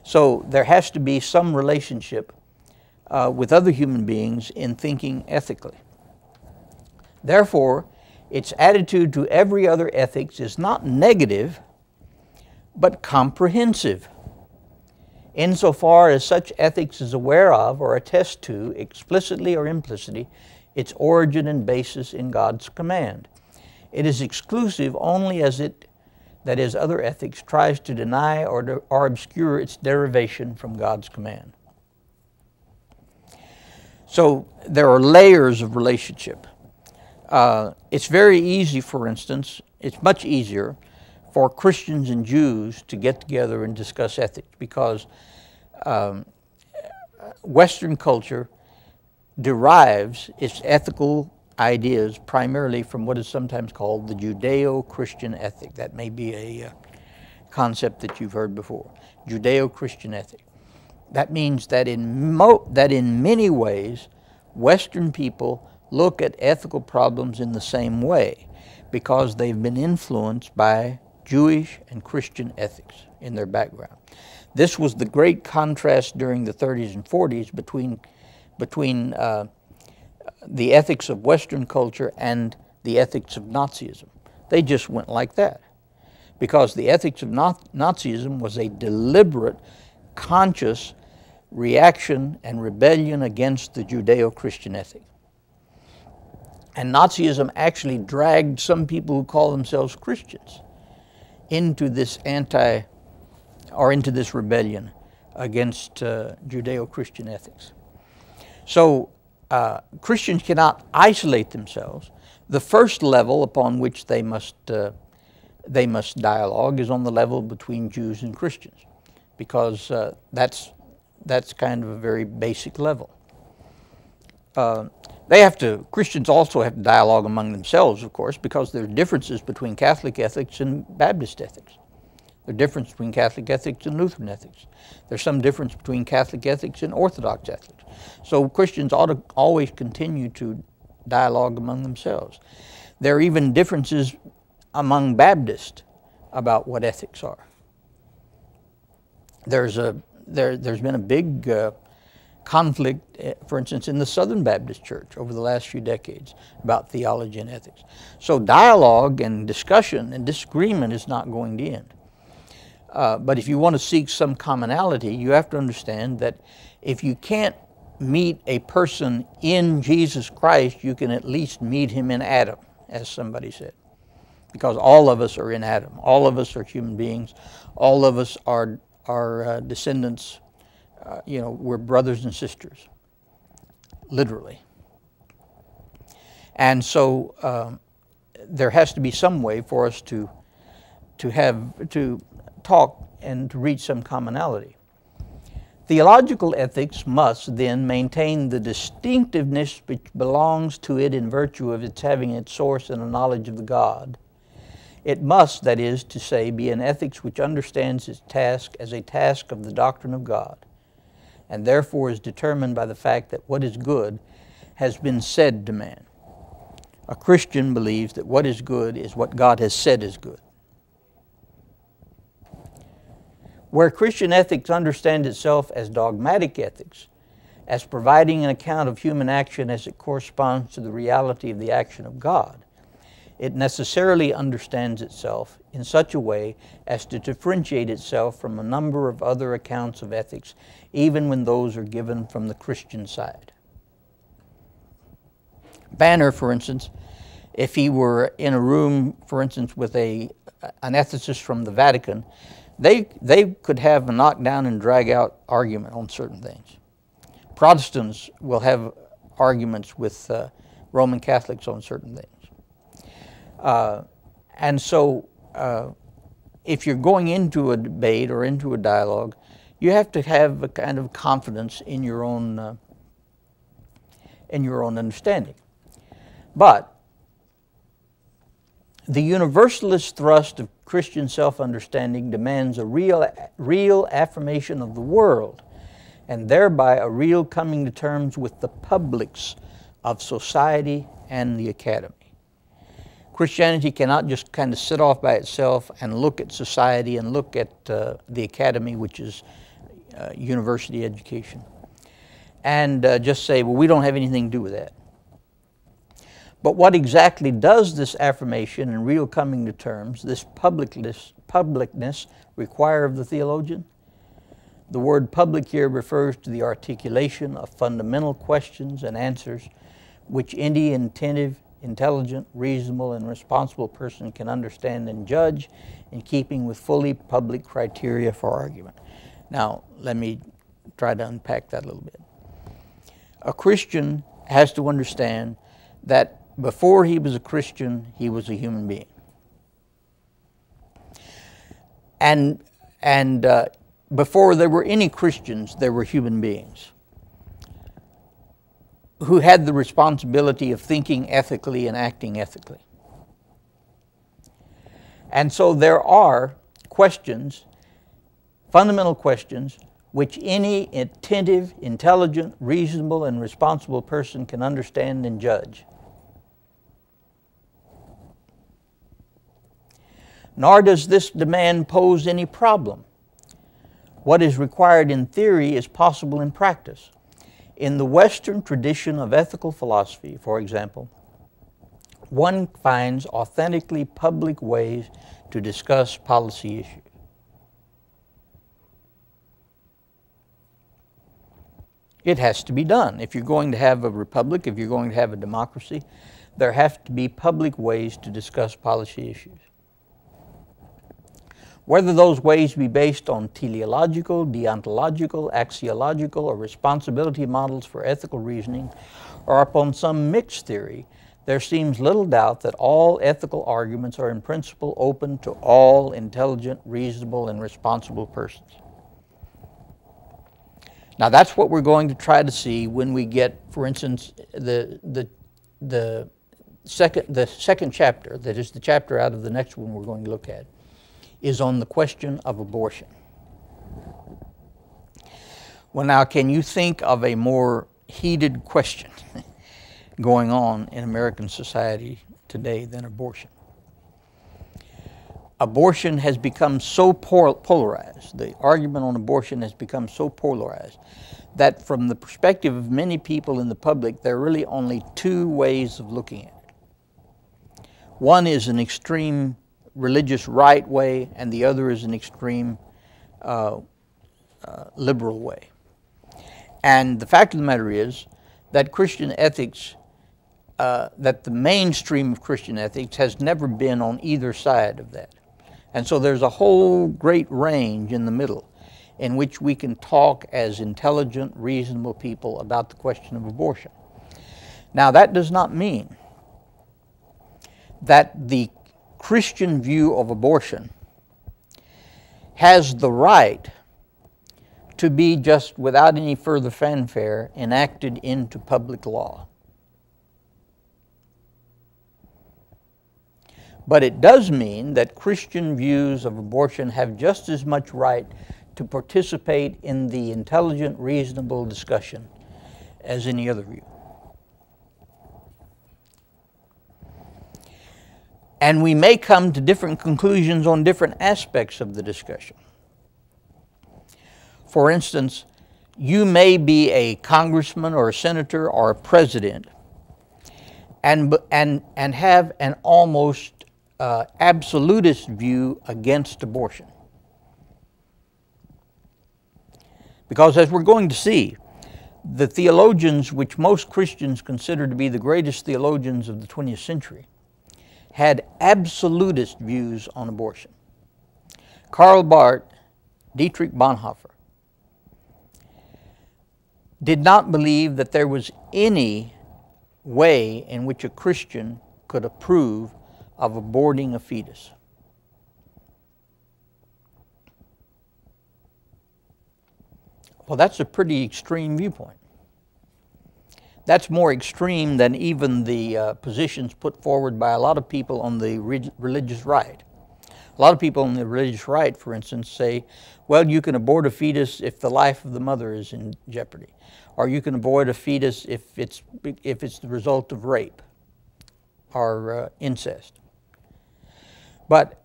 So there has to be some relationship with other human beings in thinking ethically. Therefore, its attitude to every other ethics is not negative, but comprehensive, insofar as such ethics is aware of or attest to, explicitly or implicitly, its origin and basis in God's command. It is exclusive only as it, that is, other ethics, tries to deny or obscure its derivation from God's command. So there are layers of relationship. It's very easy, for instance, it's much easier for Christians and Jews to get together and discuss ethics, because Western culture derives its ethical ideas primarily from what is sometimes called the Judeo-Christian ethic. That may be a concept that you've heard before. Judeo-Christian ethic. That means that in many ways, Western people look at ethical problems in the same way, because they've been influenced by Jewish and Christian ethics in their background. This was the great contrast during the 30s and 40s between the ethics of Western culture and the ethics of Nazism. They just went like that, because the ethics of Nazism was a deliberate, conscious reaction and rebellion against the Judeo-Christian ethic. And Nazism actually dragged some people who call themselves Christians into this into this rebellion against Judeo-Christian ethics. So Christians cannot isolate themselves. The first level upon which they must dialogue is on the level between Jews and Christians, because that's kind of a very basic level. Christians also have to dialogue among themselves, of course, because there are differences between Catholic ethics and Baptist ethics. There's a difference between Catholic ethics and Lutheran ethics. There's some difference between Catholic ethics and Orthodox ethics. So Christians ought to always continue to dialogue among themselves. There are even differences among Baptists about what ethics are. There's been a big conflict, for instance, in the Southern Baptist Church over the last few decades about theology and ethics. So dialogue and discussion and disagreement is not going to end. But if you want to seek some commonality, you have to understand that if you can't meet a person in Jesus Christ, you can at least meet him in Adam, as somebody said. Because all of us are in Adam. All of us are human beings. All of us are descendants. We're brothers and sisters, literally. And so there has to be some way for us to talk and to reach some commonality. Theological ethics must then maintain the distinctiveness which belongs to it in virtue of its having its source in a knowledge of the God. It must, that is to say, be an ethics which understands its task as a task of the doctrine of God, and therefore is determined by the fact that what is good has been said to man. A Christian believes that what is good is what God has said is good. Where Christian ethics understands itself as dogmatic ethics, as providing an account of human action as it corresponds to the reality of the action of God, it necessarily understands itself in such a way as to differentiate itself from a number of other accounts of ethics, even when those are given from the Christian side. Banner, for instance, if he were in a room, for instance, with an ethicist from the Vatican, they could have a knockdown and drag out argument on certain things. Protestants will have arguments with Roman Catholics on certain things. And so if you're going into a debate or into a dialogue, you have to have a kind of confidence in your own understanding. But the universalist thrust of Christian self-understanding demands a real affirmation of the world, and thereby a real coming to terms with the publics of society and the academy. Christianity cannot just kind of sit off by itself and look at society and look at the academy, which is university education, and just say, well, we don't have anything to do with that. But what exactly does this affirmation and real coming to terms, this publicness, require of the theologian? The word public here refers to the articulation of fundamental questions and answers which any attentive, intelligent, reasonable, and responsible person can understand and judge in keeping with fully public criteria for argument. Now, let me try to unpack that a little bit. A Christian has to understand that before he was a Christian, he was a human being. And before there were any Christians, there were human beings who had the responsibility of thinking ethically and acting ethically. And so there are questions, fundamental questions, which any attentive, intelligent, reasonable, and responsible person can understand and judge. Nor does this demand pose any problem. What is required in theory is possible in practice. In the Western tradition of ethical philosophy, for example, one finds authentically public ways to discuss policy issues. It has to be done. If you're going to have a republic, if you're going to have a democracy, there have to be public ways to discuss policy issues. Whether those ways be based on teleological, deontological, axiological, or responsibility models for ethical reasoning, or upon some mixed theory, there seems little doubt that all ethical arguments are in principle open to all intelligent, reasonable, and responsible persons. Now that's what we're going to try to see when we get, for instance, the second chapter, that is the chapter out of the next one we're going to look at, is on the question of abortion. Well, now, can you think of a more heated question going on in American society today than abortion? Abortion has become so polarized, the argument on abortion has become so polarized, that from the perspective of many people in the public, there are really only two ways of looking at it. One is an extreme religious right way, and the other is an extreme liberal way. And the fact of the matter is that Christian ethics, that the mainstream of Christian ethics has never been on either side of that. And so there's a whole great range in the middle in which we can talk as intelligent, reasonable people about the question of abortion. Now, that does not mean that the Christian view of abortion has the right to be just without any further fanfare enacted into public law. But it does mean that Christian views of abortion have just as much right to participate in the intelligent, reasonable discussion as any other view. And we may come to different conclusions on different aspects of the discussion. For instance, you may be a congressman or a senator or a president and have an almost absolutist view against abortion. Because as we're going to see, the theologians which most Christians consider to be the greatest theologians of the 20th century had absolutist views on abortion. Karl Barth, Dietrich Bonhoeffer, did not believe that there was any way in which a Christian could approve of aborting a fetus. Well, that's a pretty extreme viewpoint. That's more extreme than even the positions put forward by a lot of people on the religious right. A lot of people on the religious right, for instance, say, well, you can abort a fetus if the life of the mother is in jeopardy, or you can abort a fetus if it's the result of rape or incest. But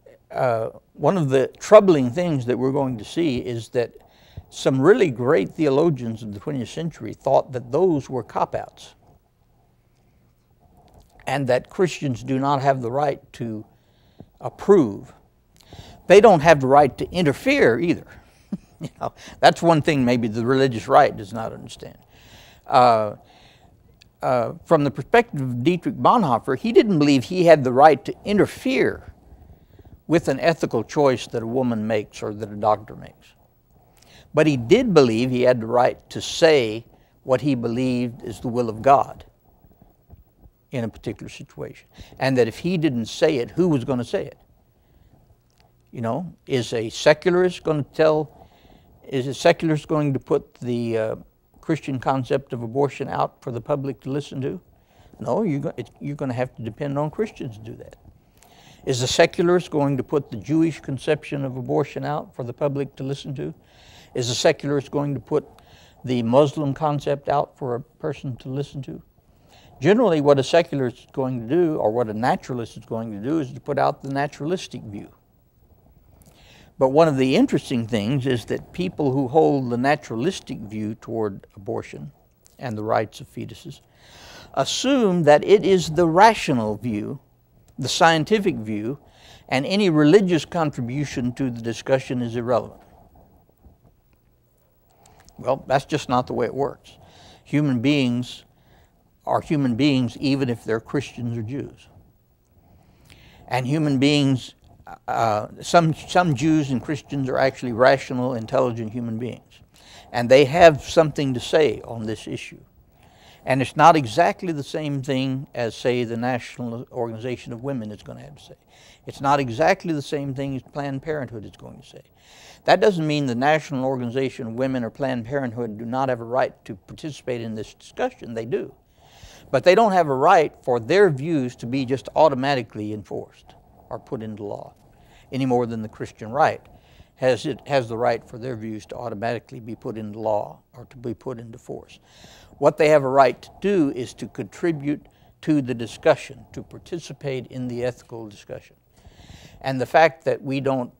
one of the troubling things that we're going to see is that some really great theologians of the 20th century thought that those were cop-outs, and that Christians do not have the right to approve. They don't have the right to interfere either. You know, that's one thing maybe the religious right does not understand. From the perspective of Dietrich Bonhoeffer, he didn't believe he had the right to interfere with an ethical choice that a woman makes or that a doctor makes. But he did believe he had the right to say what he believed is the will of God in a particular situation. And that if he didn't say it, who was going to say it? You know, is a secularist going to put the Christian concept of abortion out for the public to listen to? No, you're going to have to depend on Christians to do that. Is a secularist going to put the Jewish conception of abortion out for the public to listen to? Is a secularist going to put the Muslim concept out for a person to listen to? Generally, what a secularist is going to do, or what a naturalist is going to do, is to put out the naturalistic view. But one of the interesting things is that people who hold the naturalistic view toward abortion and the rights of fetuses assume that it is the rational view, the scientific view, and any religious contribution to the discussion is irrelevant. Well, that's just not the way it works. Human beings are human beings even if they're Christians or Jews. And human beings, some Jews and Christians are actually rational, intelligent human beings. And they have something to say on this issue. And it's not exactly the same thing as, say, the National Organization of Women is going to have to say. It's not exactly the same thing as Planned Parenthood is going to say. That doesn't mean the National Organization of Women or Planned Parenthood do not have a right to participate in this discussion. They do. But they don't have a right for their views to be just automatically enforced or put into law, any more than the Christian right has the right for their views to automatically be put into law or to be put into force. What they have a right to do is to contribute to the discussion, to participate in the ethical discussion. And the fact that we don't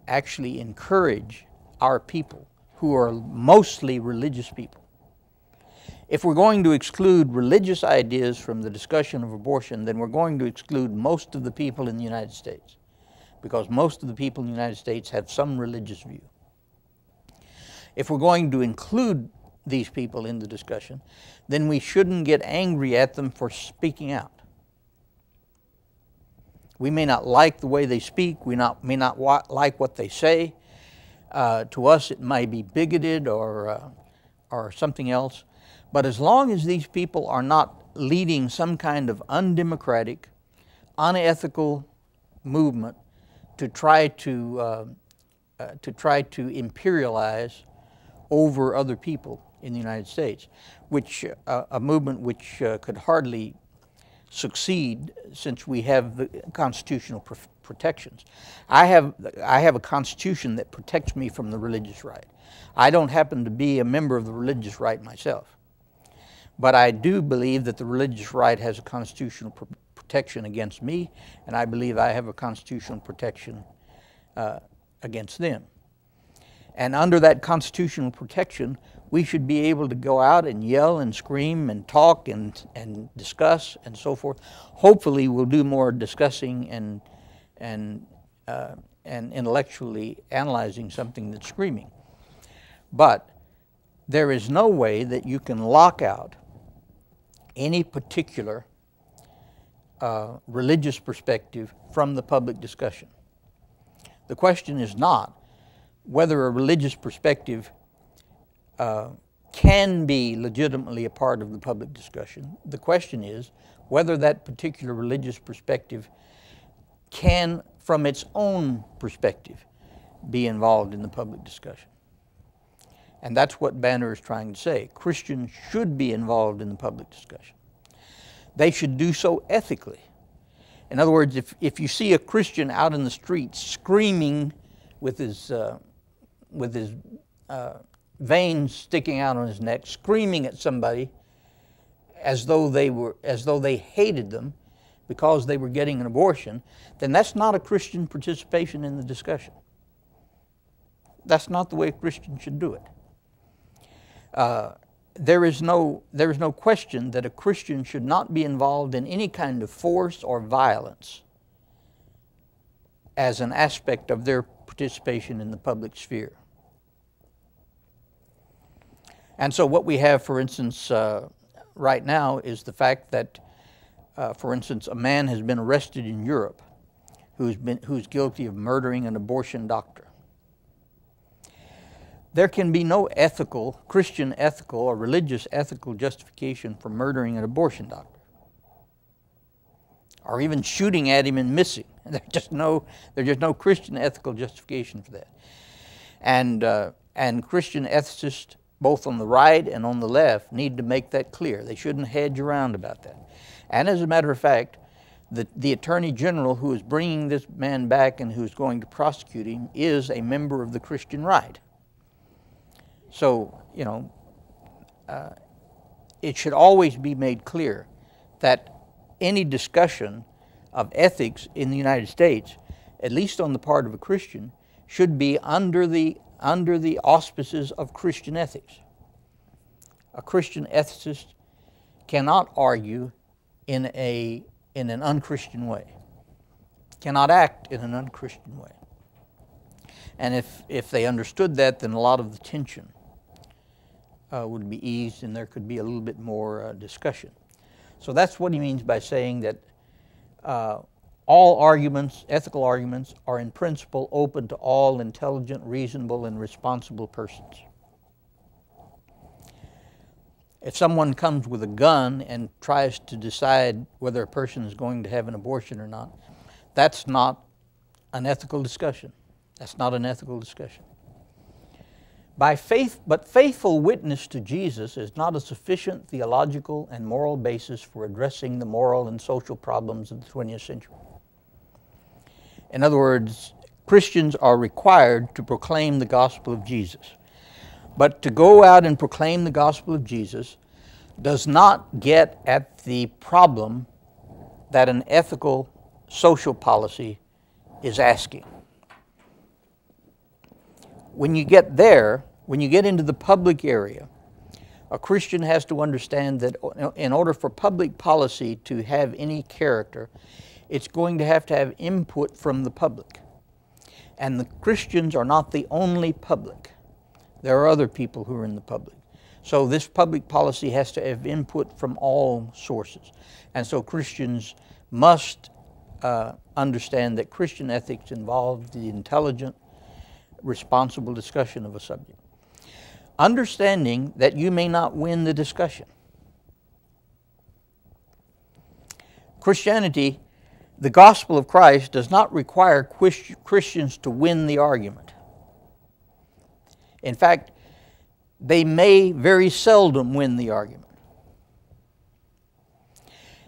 actually encourage our people, who are mostly religious people. If we're going to exclude religious ideas from the discussion of abortion, then we're going to exclude most of the people in the United States, because most of the people in the United States have some religious view. If we're going to include these people in the discussion, then we shouldn't get angry at them for speaking out. We may not like the way they speak, we may not like what they say. To us it may be bigoted or something else. But as long as these people are not leading some kind of undemocratic, unethical movement to try to imperialize over other people in the United States, which a movement which could hardly succeed since we have the constitutional protections. I have a constitution that protects me from the religious right. I don't happen to be a member of the religious right myself, but I do believe that the religious right has a constitutional protection against me, and I believe I have a constitutional protection against them. And under that constitutional protection, we should be able to go out and yell and scream and talk and discuss and so forth. Hopefully we'll do more discussing and intellectually analyzing something that's screaming. But there is no way that you can lock out any particular religious perspective from the public discussion. The question is not whether a religious perspective can be legitimately a part of the public discussion. The question is whether that particular religious perspective can, from its own perspective, be involved in the public discussion. And that's what Banner is trying to say. Christians should be involved in the public discussion. They should do so ethically. In other words, if you see a Christian out in the street screaming with his veins sticking out on his neck, screaming at somebody as though they hated them because they were getting an abortion, then that's not a Christian participation in the discussion. That's not the way a Christian should do it. There is no question that a Christian should not be involved in any kind of force or violence as an aspect of their participation in the public sphere. And so what we have, for instance, right now is the fact that, for instance, a man has been arrested in Europe who's guilty of murdering an abortion doctor. There can be no ethical, Christian ethical or religious ethical justification for murdering an abortion doctor, or even shooting at him and missing. There's just no Christian ethical justification for that. And Christian ethicists, both on the right and on the left, need to make that clear. They shouldn't hedge around about that. And as a matter of fact, the Attorney General who is bringing this man back and who's going to prosecute him is a member of the Christian right. So, you know, it should always be made clear that any discussion of ethics in the United States at least on the part of a Christian, should be under the auspices of Christian ethics. A Christian ethicist cannot argue in an unchristian way, cannot act in an unchristian way. And if they understood that, then a lot of the tension would be eased and there could be a little bit more discussion. So that's what he means by saying that all arguments, ethical arguments, are in principle open to all intelligent, reasonable, and responsible persons. If someone comes with a gun and tries to decide whether a person is going to have an abortion or not, that's not an ethical discussion. That's not an ethical discussion. But faithful witness to Jesus is not a sufficient theological and moral basis for addressing the moral and social problems of the 20th century. In other words, Christians are required to proclaim the gospel of Jesus. But to go out and proclaim the gospel of Jesus does not get at the problem that an ethical social policy is asking. When you get there, when you get into the public area, a Christian has to understand that in order for public policy to have any character, it's going to have input from the public. And the Christians are not the only public. There are other people who are in the public. So this public policy has to have input from all sources. And so Christians must understand that Christian ethics involves the intelligent, responsible discussion of a subject. Understanding that you may not win the discussion. Christianity, the gospel of Christ, does not require Christians to win the argument. In fact, they may very seldom win the argument.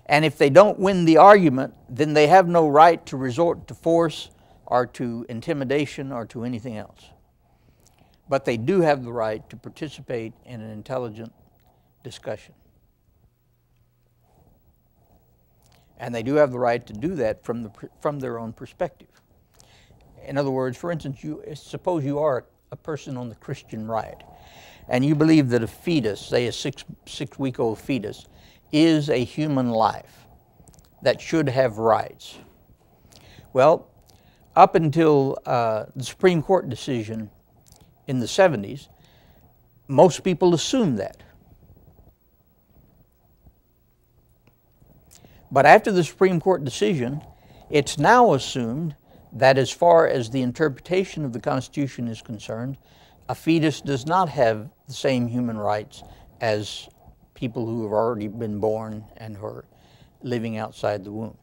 And if they don't win the argument, then they have no right to resort to force or to intimidation or to anything else. But they do have the right to participate in an intelligent discussion. And they do have the right to do that from their own perspective. In other words, for instance, suppose you are a person on the Christian right, and you believe that a fetus, say a six-week-old fetus, is a human life that should have rights. Well, up until the Supreme Court decision in the 70s, most people assumed that. But after the Supreme Court decision, it's now assumed that as far as the interpretation of the Constitution is concerned, a fetus does not have the same human rights as people who have already been born and who are living outside the womb.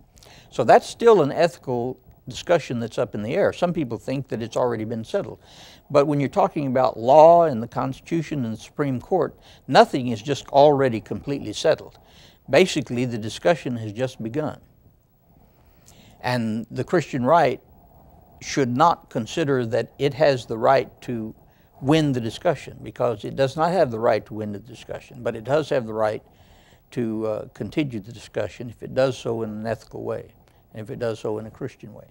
So that's still an ethical discussion that's up in the air. Some people think that it's already been settled. But when you're talking about law and the Constitution and the Supreme Court, nothing is just already completely settled. Basically, the discussion has just begun. And the Christian right should not consider that it has the right to win the discussion, because it does not have the right to win the discussion, but it does have the right to continue the discussion if it does so in an ethical way, and if it does so in a Christian way.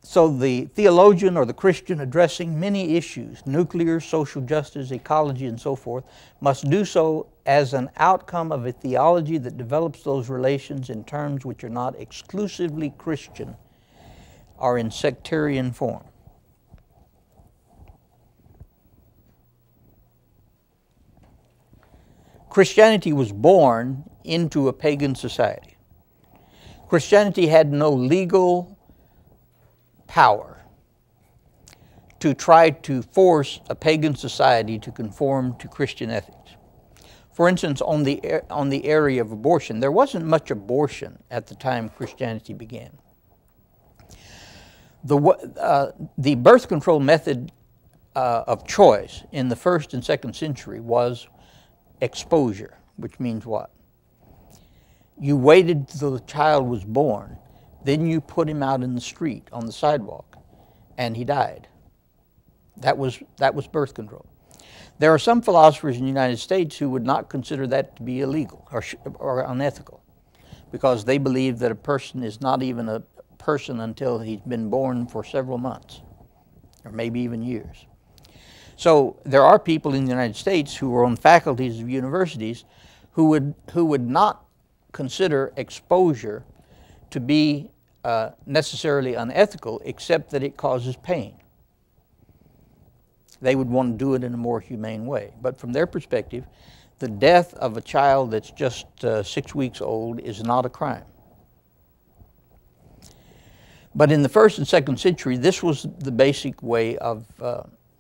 So the theologian or the Christian addressing many issues, nuclear, social justice, ecology, and so forth, must do so as an outcome of a theology that develops those relations in terms which are not exclusively Christian or in sectarian form. Christianity was born into a pagan society. Christianity had no legal power to try to force a pagan society to conform to Christian ethics. For instance, on the area of abortion, there wasn't much abortion at the time Christianity began. The birth control method of choice in the 1st and 2nd century was exposure, which means what? You waited till the child was born, then you put him out in the street on the sidewalk, and he died. That was birth control. There are some philosophers in the United States who would not consider that to be illegal or unethical, because they believe that a person is not even person until he's been born for several months, or maybe even years. So there are people in the United States who are on faculties of universities who would not consider exposure to be necessarily unethical, except that it causes pain. They would want to do it in a more humane way. But from their perspective, the death of a child that's just 6 weeks old is not a crime. But in the 1st and 2nd century, this was the basic way of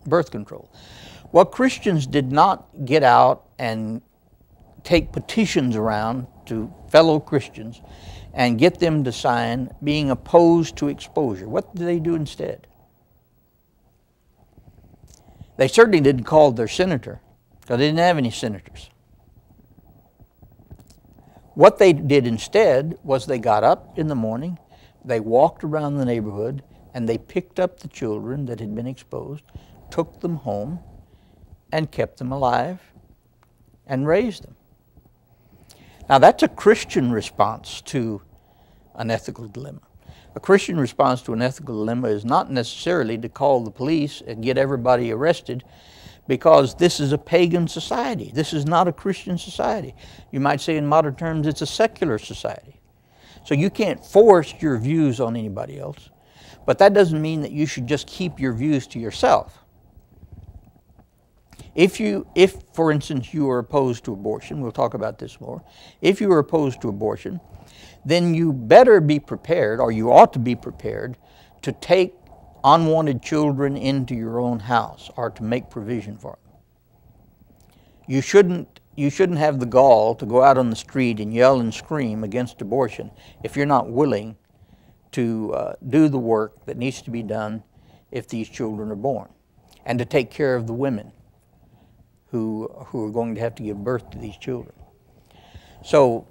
birth control. Well, Christians did not get out and take petitions around to fellow Christians and get them to sign being opposed to exposure. What did they do instead? They certainly didn't call their senator, because they didn't have any senators. What they did instead was they got up in the morning, they walked around the neighborhood, and they picked up the children that had been exposed, took them home, and kept them alive and raised them. Now that's a Christian response to an ethical dilemma. A Christian response to an ethical dilemma is not necessarily to call the police and get everybody arrested, because this is a pagan society. This is not a Christian society. You might say in modern terms it's a secular society. So you can't force your views on anybody else, but that doesn't mean that you should just keep your views to yourself. If, for instance, you are opposed to abortion, we'll talk about this more, if you are opposed to abortion, then you better be prepared, or you ought to be prepared, to take unwanted children into your own house or to make provision for them. You shouldn't have the gall to go out on the street and yell and scream against abortion if you're not willing to do the work that needs to be done if these children are born, and to take care of the women who are going to have to give birth to these children. So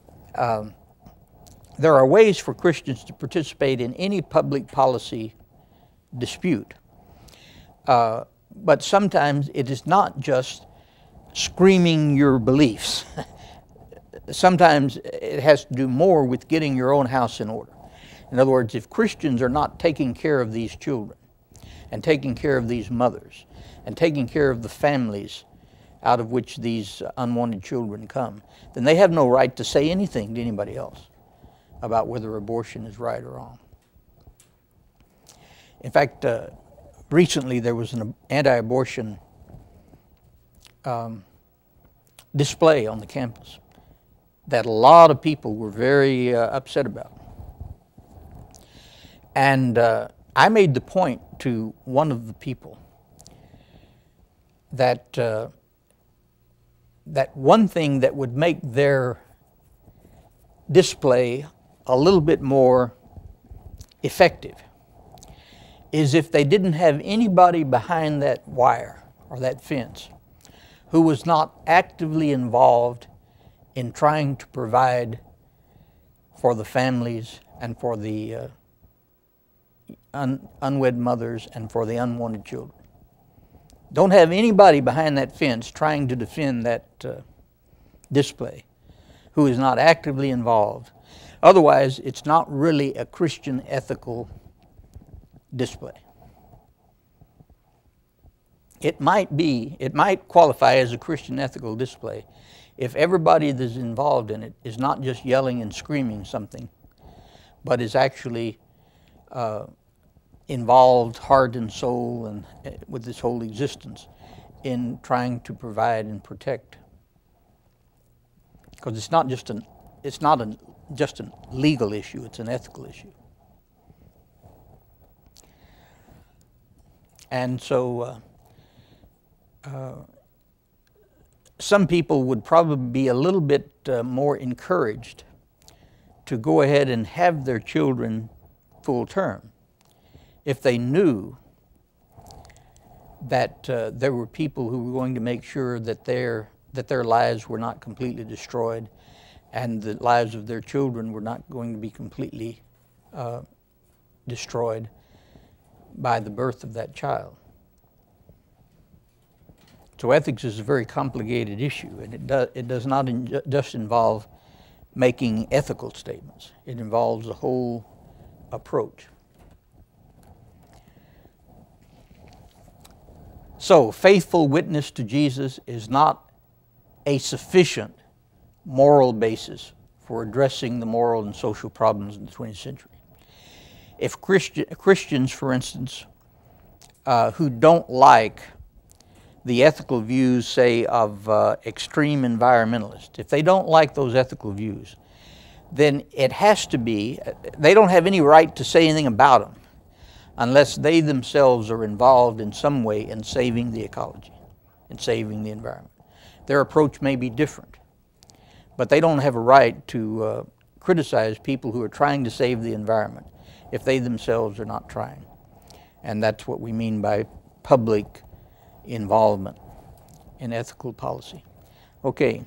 there are ways for Christians to participate in any public policy dispute. But sometimes it is not just screaming your beliefs. Sometimes it has to do more with getting your own house in order. In other words, if Christians are not taking care of these children, and taking care of these mothers, and taking care of the families out of which these unwanted children come, then they have no right to say anything to anybody else about whether abortion is right or wrong. In fact, recently there was an anti-abortion display on the campus that a lot of people were very upset about. And I made the point to one of the people that that one thing that would make their display a little bit more effective is if they didn't have anybody behind that wire or that fence who was not actively involved in trying to provide for the families and for the unwed mothers and for the unwanted children. Don't have anybody behind that fence trying to defend that display who is not actively involved. Otherwise, it's not really a Christian ethical display. It might qualify as a Christian ethical display if everybody that's involved in it is not just yelling and screaming something, but is actually involved heart and soul and with this whole existence in trying to provide and protect. Because it's not just just a legal issue, it's an ethical issue. And so some people would probably be a little bit more encouraged to go ahead and have their children full term if they knew that there were people who were going to make sure that their lives were not completely destroyed and the lives of their children were not going to be completely destroyed by the birth of that child. So ethics is a very complicated issue, and it does not just involve making ethical statements. It involves a whole approach. So, faithful witness to Jesus is not a sufficient moral basis for addressing the moral and social problems in the 20th century. If Christians, for instance, who don't like the ethical views, say, of extreme environmentalists, if they don't like those ethical views, then it has to be, they don't have any right to say anything about them unless they themselves are involved in some way in saving the ecology, in saving the environment. Their approach may be different, but they don't have a right to criticize people who are trying to save the environment if they themselves are not trying. And that's what we mean by public involvement in ethical policy. Okay.